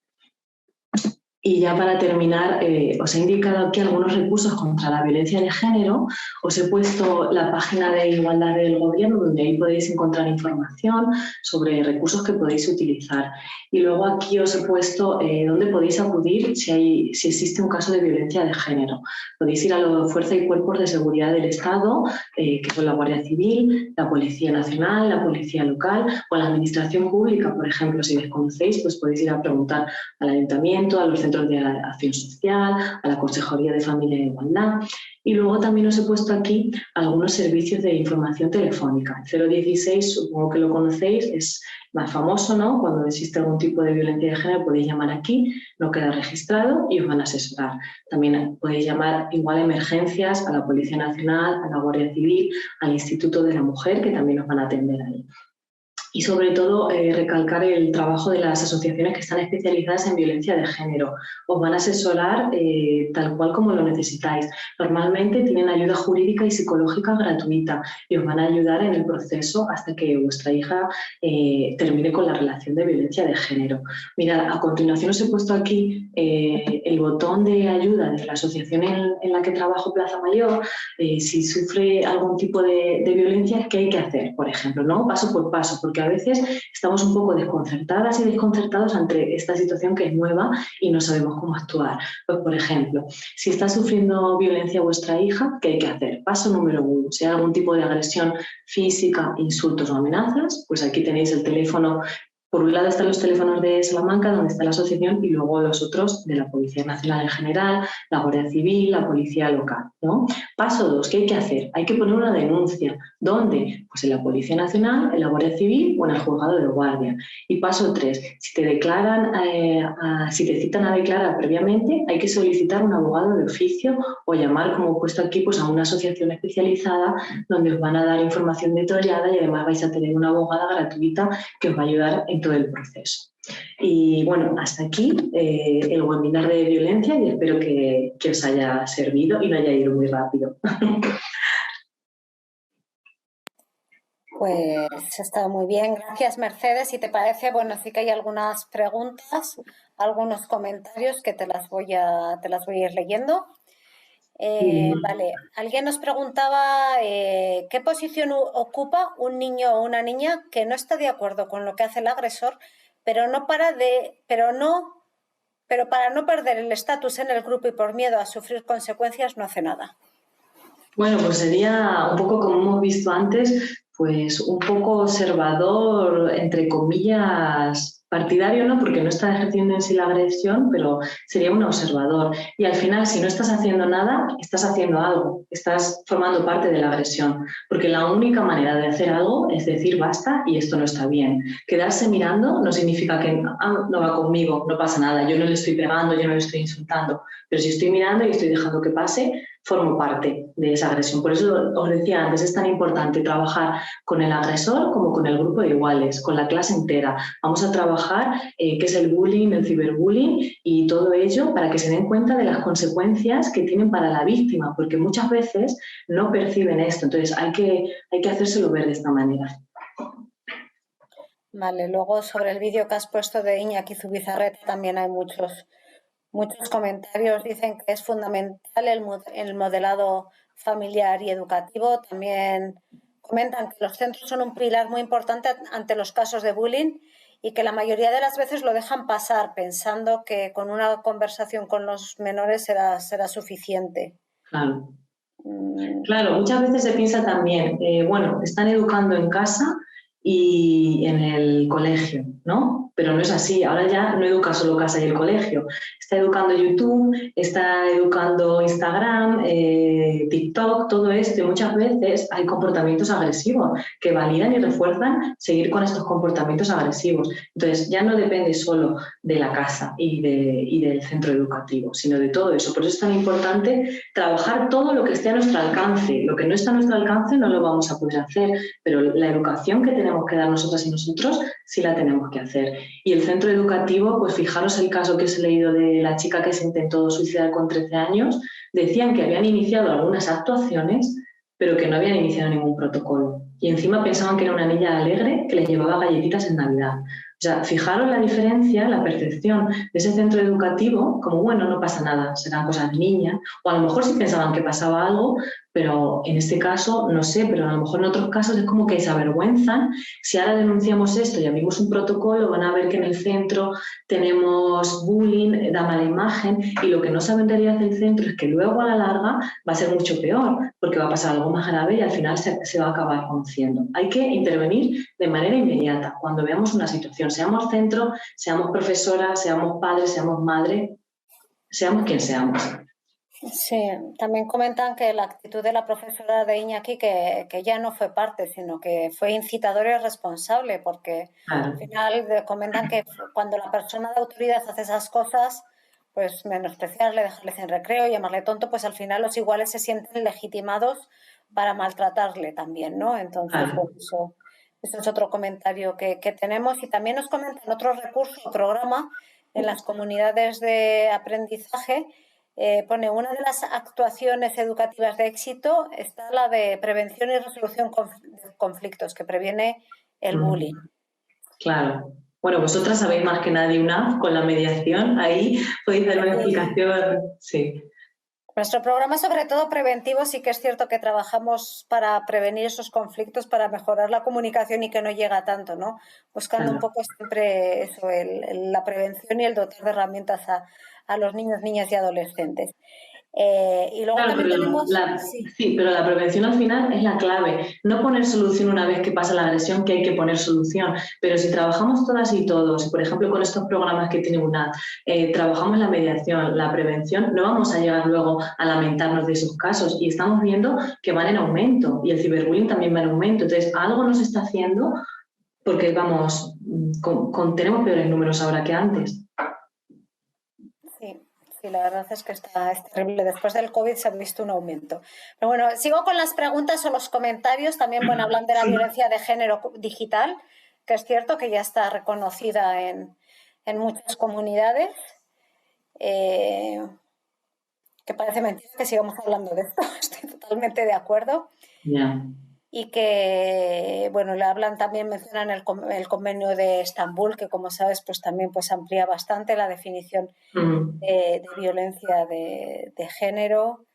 Y ya para terminar, os he indicado aquí algunos recursos contra la violencia de género. Os he puesto la página de Igualdad del Gobierno, donde ahí podéis encontrar información sobre recursos que podéis utilizar. Y luego aquí os he puesto dónde podéis acudir si existe un caso de violencia de género. Podéis ir a la Fuerza y Cuerpos de Seguridad del Estado, que son la Guardia Civil, la Policía Nacional, la Policía Local o la Administración Pública, por ejemplo. Si desconocéis, pues podéis ir a preguntar al Ayuntamiento, a los centros de acción social, a la Consejería de Familia e Igualdad. Y luego también os he puesto aquí algunos servicios de información telefónica. El 016, supongo que lo conocéis, es más famoso, ¿no? Cuando existe algún tipo de violencia de género podéis llamar aquí, no queda registrado y os van a asesorar. También podéis llamar igual a emergencias, a la Policía Nacional, a la Guardia Civil, al Instituto de la Mujer, que también os van a atender ahí. Y sobre todo recalcar el trabajo de las asociaciones que están especializadas en violencia de género. Os van a asesorar tal cual como lo necesitáis. Normalmente tienen ayuda jurídica y psicológica gratuita y os van a ayudar en el proceso hasta que vuestra hija termine con la relación de violencia de género. Mirad, a continuación os he puesto aquí el botón de ayuda de la asociación en la que trabajo, Plaza Mayor. Si sufre algún tipo de violencia, ¿qué hay que hacer? Por ejemplo, ¿no? Paso por paso, porque a veces estamos un poco desconcertadas y desconcertados ante esta situación que es nueva y no sabemos cómo actuar. Pues, por ejemplo, si está sufriendo violencia vuestra hija, ¿qué hay que hacer? Paso número 1, si hay algún tipo de agresión física, insultos o amenazas, pues aquí tenéis el teléfono. Por un lado están los teléfonos de Salamanca, donde está la asociación, y luego los otros de la Policía Nacional en general, la Guardia Civil, la Policía Local, ¿no? Paso 2, ¿qué hay que hacer? Hay que poner una denuncia. ¿Dónde? Pues en la Policía Nacional, en la Guardia Civil o en el juzgado de guardia. Y paso 3, si te declaran, si te citan a declarar previamente, hay que solicitar un abogado de oficio o llamar, como he puesto aquí, pues a una asociación especializada donde os van a dar información detallada y además vais a tener una abogada gratuita que os va a ayudar en todo el proceso. Y bueno, hasta aquí el webinar de violencia y espero que os haya servido y no haya ido muy rápido. Pues está muy bien, gracias Mercedes. Si te parece, bueno, sí que hay algunas preguntas, algunos comentarios que te las voy a ir leyendo. Vale, alguien nos preguntaba qué posición ocupa un niño o una niña que no está de acuerdo con lo que hace el agresor, pero para no perder el estatus en el grupo y por miedo a sufrir consecuencias no hace nada. Bueno, pues sería un poco como hemos visto antes, pues un poco observador, entre comillas, partidario, ¿no? Porque no está ejerciendo en sí la agresión, pero sería un observador. Y al final, si no estás haciendo nada, estás haciendo algo, estás formando parte de la agresión. Porque la única manera de hacer algo es decir basta y esto no está bien. Quedarse mirando no significa que no va conmigo, no pasa nada, yo no le estoy pegando, yo no le estoy insultando. Pero si estoy mirando y estoy dejando que pase, formo parte de esa agresión. Por eso os decía antes, es tan importante trabajar con el agresor como con el grupo de iguales, con la clase entera. Vamos a trabajar qué es el bullying, el ciberbullying y todo ello para que se den cuenta de las consecuencias que tienen para la víctima, porque muchas veces no perciben esto. Entonces hay que hacérselo ver de esta manera. Vale, luego sobre el vídeo que has puesto de Iñaki Zubizarreta también hay muchos comentarios. Dicen que es fundamental el modelado familiar y educativo. También comentan que los centros son un pilar muy importante ante los casos de bullying y que la mayoría de las veces lo dejan pasar pensando que con una conversación con los menores será suficiente. Claro. Claro, muchas veces se piensa también, bueno, están educando en casa y en el colegio, ¿no? Pero no es así, ahora ya no educa solo casa y el colegio, está educando YouTube, está educando Instagram, TikTok, todo esto, y muchas veces hay comportamientos agresivos que validan y refuerzan seguir con estos comportamientos agresivos. Entonces ya no depende solo de la casa y del centro educativo, sino de todo eso. Por eso es tan importante trabajar todo lo que esté a nuestro alcance. Lo que no está a nuestro alcance no lo vamos a poder hacer, pero la educación que tenemos que dar nosotras y nosotros sí la tenemos que hacer. Y el centro educativo, pues fijaros el caso que os he leído de la chica que se intentó suicidar con 13 años, decían que habían iniciado algunas actuaciones, pero que no habían iniciado ningún protocolo. Y encima pensaban que era una niña alegre que les llevaba galletitas en Navidad. O sea, fijaros la diferencia, la percepción de ese centro educativo, como bueno, no pasa nada, serán cosas de niña, o a lo mejor sí pensaban que pasaba algo, pero en este caso, no sé, pero a lo mejor en otros casos es como que se avergüenzan. Si ahora denunciamos esto y abrimos un protocolo, van a ver que en el centro tenemos bullying, da mala imagen, y lo que no sabe en realidad el centro es que luego a la larga va a ser mucho peor, porque va a pasar algo más grave y al final se va a acabar conociendo. Hay que intervenir de manera inmediata cuando veamos una situación, seamos centro, seamos profesora, seamos padres, seamos madre, seamos quien seamos. Sí, también comentan que la actitud de la profesora de Iñaki, que ya no fue parte, sino que fue incitadora y responsable, porque Claro. al final comentan que cuando la persona de autoridad hace esas cosas, pues menospreciarle, dejarle sin recreo, llamarle tonto, pues al final los iguales se sienten legitimados para maltratarle también, ¿no? Entonces, Claro. bueno, eso es otro comentario que tenemos. Y también nos comentan otro recurso o programa en las comunidades de aprendizaje. Pone, una de las actuaciones educativas de éxito está la de prevención y resolución de conflictos, que previene el bullying. Claro. Bueno, vosotras sabéis más que nadie una con la mediación, ahí podéis dar una explicación. Sí. Nuestro programa es sobre todo preventivo, sí que es cierto que trabajamos para prevenir esos conflictos, para mejorar la comunicación y que no llega tanto, ¿no? Buscando un poco siempre eso, la prevención y el dotar de herramientas a los niños, niñas y adolescentes. Y luego Claro, también pero tenemos... sí, pero la prevención al final es la clave. No poner solución una vez que pasa la agresión, que hay que poner solución. Pero si trabajamos todas y todos, por ejemplo, con estos programas que tiene UNAD, trabajamos la mediación, la prevención, no vamos a llegar luego a lamentarnos de esos casos. Y estamos viendo que van en aumento y el ciberbullying también va en aumento. Entonces, algo nos está haciendo porque, vamos, tenemos peores números ahora que antes. Sí, la verdad es que es terrible. Después del COVID se ha visto un aumento. Pero bueno, sigo con las preguntas o los comentarios. También, bueno, hablan de la violencia de género digital, que es cierto que ya está reconocida en muchas comunidades. Que parece mentira que sigamos hablando de esto. Estoy totalmente de acuerdo. Yeah. Y que, bueno, le hablan también, mencionan el convenio de Estambul, que como sabes, pues también pues amplía bastante la definición de violencia de género.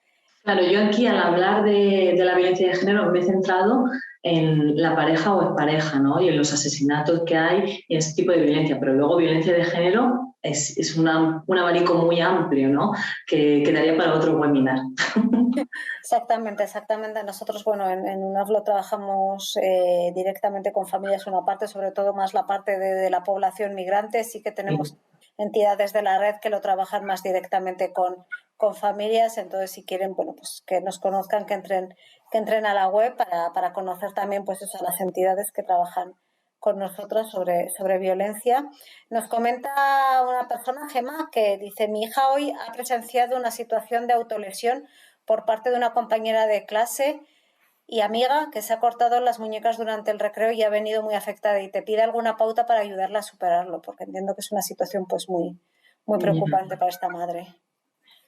Claro, yo aquí al hablar de la violencia de género me he centrado en la pareja o expareja, ¿no? Y en los asesinatos que hay y ese tipo de violencia, pero luego violencia de género es un abanico muy amplio, ¿no? Que daría para otro webinar. Exactamente. Nosotros, bueno, en UNAV trabajamos directamente con familias, una parte, sobre todo más la parte de la población migrante. Sí que tenemos entidades de la red que lo trabajan más directamente con familias. Entonces, si quieren, bueno, pues que nos conozcan, que entren a la web para conocer también pues eso, a las entidades que trabajan con nosotros sobre violencia. Nos comenta una persona, Gemma, que dice: mi hija hoy ha presenciado una situación de autolesión por parte de una compañera de clase y amiga que se ha cortado las muñecas durante el recreo y ha venido muy afectada, y te pide alguna pauta para ayudarla a superarlo, porque entiendo que es una situación pues muy preocupante para esta madre.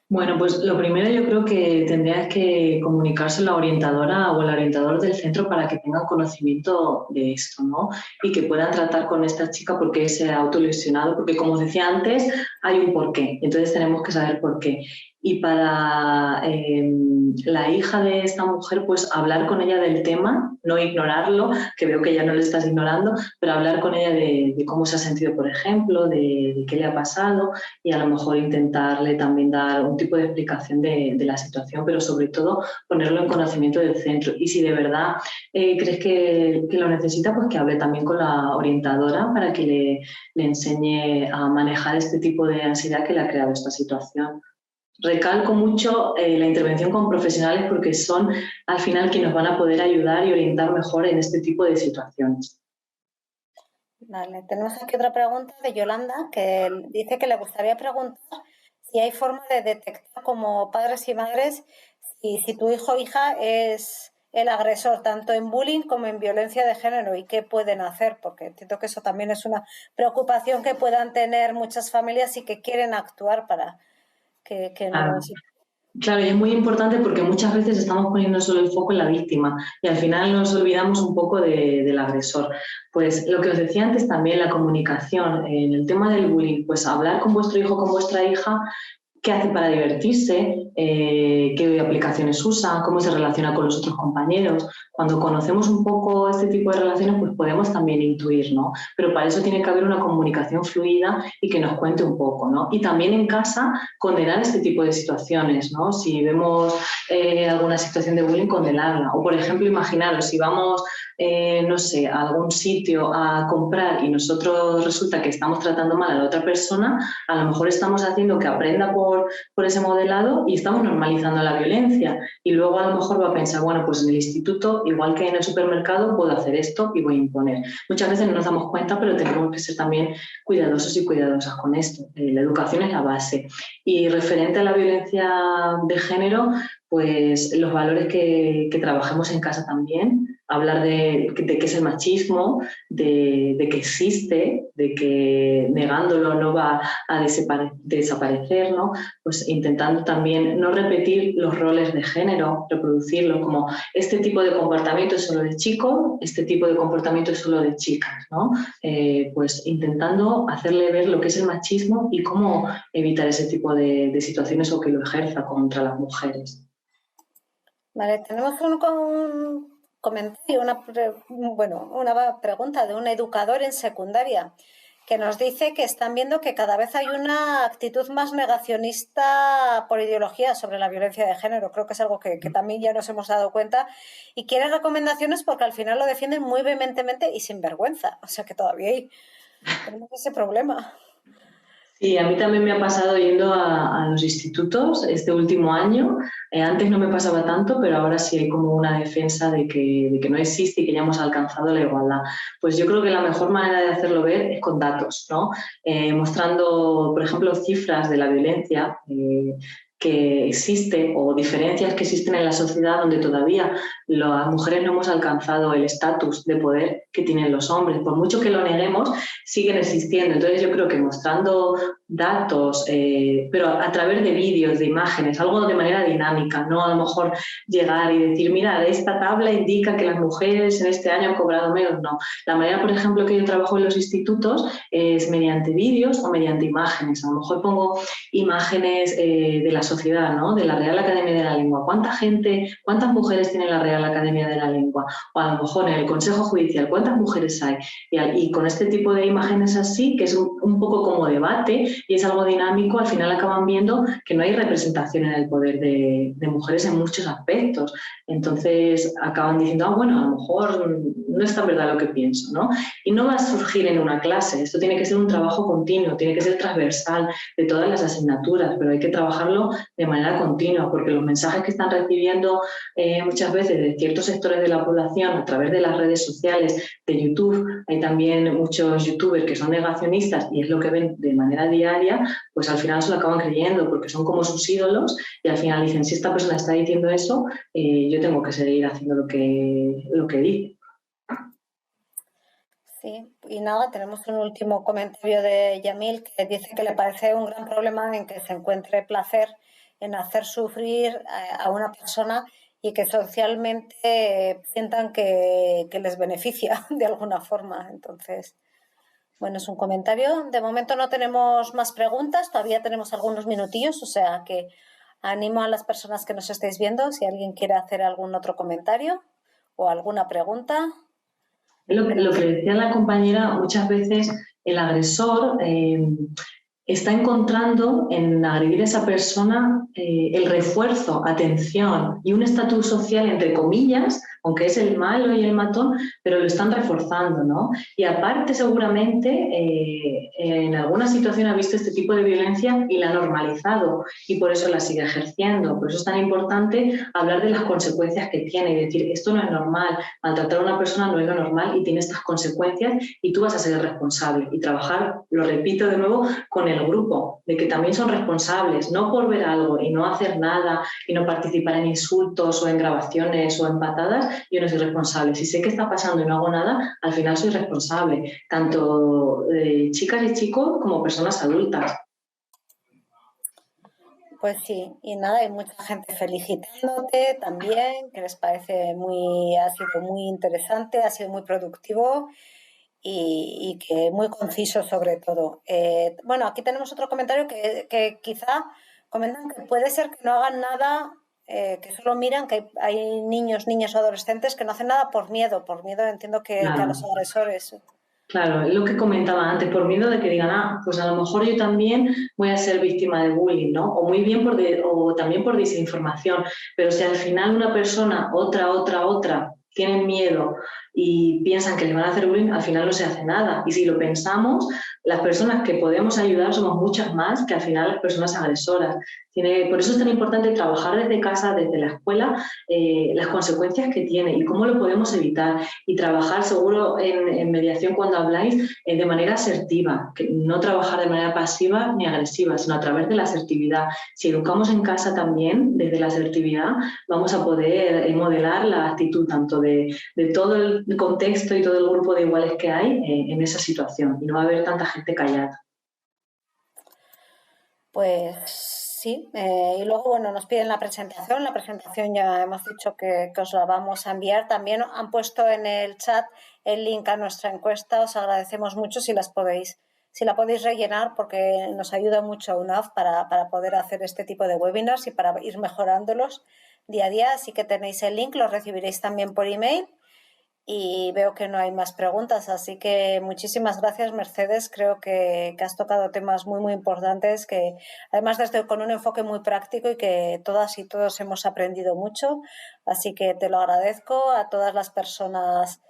Bueno, pues lo primero yo creo que tendrías que comunicarse a la orientadora o el orientador del centro para que tengan conocimiento de esto, ¿no? Y que puedan tratar con esta chica porque se ha autolesionado, porque como os decía antes, hay un porqué, entonces tenemos que saber por qué. Y para la hija de esta mujer, pues hablar con ella del tema, no ignorarlo, que veo que ya no lo estás ignorando, pero hablar con ella de cómo se ha sentido, por ejemplo, de qué le ha pasado, y a lo mejor intentarle también dar un tipo de explicación de la situación, pero sobre todo ponerlo en conocimiento del centro. Y si de verdad crees que lo necesita, pues que hable también con la orientadora para que le enseñe a manejar este tipo de ansiedad que le ha creado esta situación. Recalco mucho la intervención con profesionales porque son al final quienes van a poder ayudar y orientar mejor en este tipo de situaciones. Vale, tenemos aquí otra pregunta de Yolanda, que dice que le gustaría preguntar si hay forma de detectar como padres y madres si tu hijo o hija es el agresor, tanto en bullying como en violencia de género, y qué pueden hacer, porque entiendo que eso también es una preocupación que puedan tener muchas familias y que quieren actuar para que no... Claro, y es muy importante porque muchas veces estamos poniendo solo el foco en la víctima y al final nos olvidamos un poco del agresor. Pues lo que os decía antes también, la comunicación, en el tema del bullying, pues hablar con vuestro hijo, con vuestra hija, qué hace para divertirse, qué aplicaciones usa, cómo se relaciona con los otros compañeros. Cuando conocemos un poco este tipo de relaciones, pues podemos también intuir, ¿no? Pero para eso tiene que haber una comunicación fluida y que nos cuente un poco, ¿no? Y también en casa condenar este tipo de situaciones, ¿no? Si vemos alguna situación de bullying, condenarla. O, por ejemplo, imaginaros, si vamos, no sé, a algún sitio a comprar y nosotros resulta que estamos tratando mal a la otra persona, a lo mejor estamos haciendo que aprenda por ese modelado y estamos normalizando la violencia. Y luego a lo mejor va a pensar, bueno, pues en el instituto, igual que en el supermercado, puedo hacer esto y voy a imponer. Muchas veces no nos damos cuenta, pero tenemos que ser también cuidadosos y cuidadosas con esto. La educación es la base. Y referente a la violencia de género, pues los valores que trabajemos en casa también, hablar de qué es el machismo, de que existe, de que negándolo no va a desaparecer, ¿no? Pues intentando también no repetir los roles de género, reproducirlos como este tipo de comportamiento es solo de chicos, este tipo de comportamiento es solo de chicas, ¿no? Pues intentando hacerle ver lo que es el machismo y cómo evitar ese tipo de situaciones o que lo ejerza contra las mujeres. Vale, tenemos un comentario, una pregunta de un educador en secundaria que nos dice que están viendo que cada vez hay una actitud más negacionista por ideología sobre la violencia de género. Creo que es algo que también ya nos hemos dado cuenta, y quiere recomendaciones porque al final lo defienden muy vehementemente y sin vergüenza. O sea que todavía tenemos ese problema. Sí, a mí también me ha pasado yendo a los institutos este último año. Antes no me pasaba tanto, pero ahora sí hay como una defensa de que no existe y que ya hemos alcanzado la igualdad. Pues yo creo que la mejor manera de hacerlo ver es con datos, ¿no? Mostrando, por ejemplo, cifras de la violencia que existe o diferencias que existen en la sociedad donde todavía las mujeres no hemos alcanzado el estatus de poder que tienen los hombres. Por mucho que lo neguemos, siguen existiendo. Entonces yo creo que mostrando datos, pero a través de vídeos, de imágenes, algo de manera dinámica, no a lo mejor llegar y decir, mira, esta tabla indica que las mujeres en este año han cobrado menos. No. La manera, por ejemplo, que yo trabajo en los institutos es mediante vídeos o mediante imágenes. A lo mejor pongo imágenes de la sociedad, ¿no? De la Real Academia de la Lengua. ¿Cuántas mujeres tiene la Real Academia de la Lengua? O a lo mejor en el Consejo Judicial, ¿cuántas mujeres hay? Y con este tipo de imágenes así, que es un poco como debate y es algo dinámico, al final acaban viendo que no hay representación en el poder de mujeres en muchos aspectos. Entonces acaban diciendo, bueno, a lo mejor no es tan verdad lo que pienso, ¿no? Y no va a surgir en una clase, esto tiene que ser un trabajo continuo, tiene que ser transversal de todas las asignaturas, pero hay que trabajarlo de manera continua, porque los mensajes que están recibiendo muchas veces de ciertos sectores de la población a través de las redes sociales, de YouTube, hay también muchos youtubers que son negacionistas y es lo que ven de manera diaria, pues al final se lo acaban creyendo porque son como sus ídolos y al final dicen, si esta persona está diciendo eso, yo tengo que seguir haciendo lo que dice. Sí, y nada, tenemos un último comentario de Yamil que dice que le parece un gran problema en que se encuentre placer en hacer sufrir a una persona y que socialmente sientan que les beneficia de alguna forma. Entonces, bueno, es un comentario. De momento no tenemos más preguntas, todavía tenemos algunos minutillos, o sea que animo a las personas que nos estéis viendo, si alguien quiere hacer algún otro comentario o alguna pregunta. Lo que decía la compañera, muchas veces el agresor está encontrando en agredir a esa persona el refuerzo, atención y un estatus social, entre comillas, aunque es el malo y el matón, pero lo están reforzando, ¿no? Y aparte, seguramente, en alguna situación ha visto este tipo de violencia y la ha normalizado y por eso la sigue ejerciendo. Por eso es tan importante hablar de las consecuencias que tiene y decir, esto no es normal, maltratar a una persona no es lo normal y tiene estas consecuencias y tú vas a ser el responsable. Y trabajar, lo repito de nuevo, con el grupo, de que también son responsables, no por ver algo y no hacer nada y no participar en insultos o en grabaciones o en patadas, yo no soy responsable. Si sé qué está pasando y no hago nada, al final soy responsable, tanto chicas y chicos como personas adultas. Pues sí, y nada, hay mucha gente felicitándote también, que les parece ha sido muy interesante, ha sido muy productivo y que muy conciso sobre todo. Bueno, aquí tenemos otro comentario que quizá comentan que puede ser que no hagan nada, que solo miran, que hay niños, niñas o adolescentes que no hacen nada por miedo entiendo que a Claro. los agresores. Claro, es lo que comentaba antes, por miedo de que digan, pues a lo mejor yo también voy a ser víctima de bullying, ¿no? O muy bien o también por desinformación, pero si al final una persona, otra, tienen miedo y piensan que le van a hacer bullying, al final no se hace nada. Y si lo pensamos, las personas que podemos ayudar somos muchas más que al final las personas agresoras. Por eso es tan importante trabajar desde casa, desde la escuela, las consecuencias que tiene y cómo lo podemos evitar. Y trabajar seguro en mediación cuando habláis de manera asertiva, que no trabajar de manera pasiva ni agresiva, sino a través de la asertividad. Si educamos en casa también desde la asertividad, vamos a poder modelar la actitud tanto de todo el contexto y todo el grupo de iguales que hay en esa situación y no va a haber tanta gente callada. Pues sí, y luego, bueno, nos piden la presentación ya hemos dicho que os la vamos a enviar. También han puesto en el chat el link a nuestra encuesta, os agradecemos mucho si la podéis rellenar porque nos ayuda mucho a UNAV para poder hacer este tipo de webinars y para ir mejorándolos día a día, así que tenéis el link, lo recibiréis también por email. Y veo que no hay más preguntas, así que muchísimas gracias, Mercedes. Creo que has tocado temas muy, muy importantes, que además con un enfoque muy práctico y que todas y todos hemos aprendido mucho. Así que te lo agradezco a todas las personas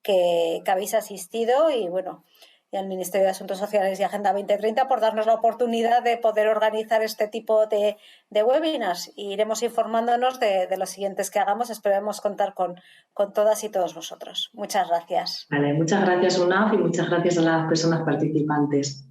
que habéis asistido y bueno, y al Ministerio de Asuntos Sociales y Agenda 2030 por darnos la oportunidad de poder organizar este tipo de webinars. Y iremos informándonos de los siguientes que hagamos. Esperemos contar con todas y todos vosotros. Muchas gracias. Vale, muchas gracias UNAV y muchas gracias a las personas participantes.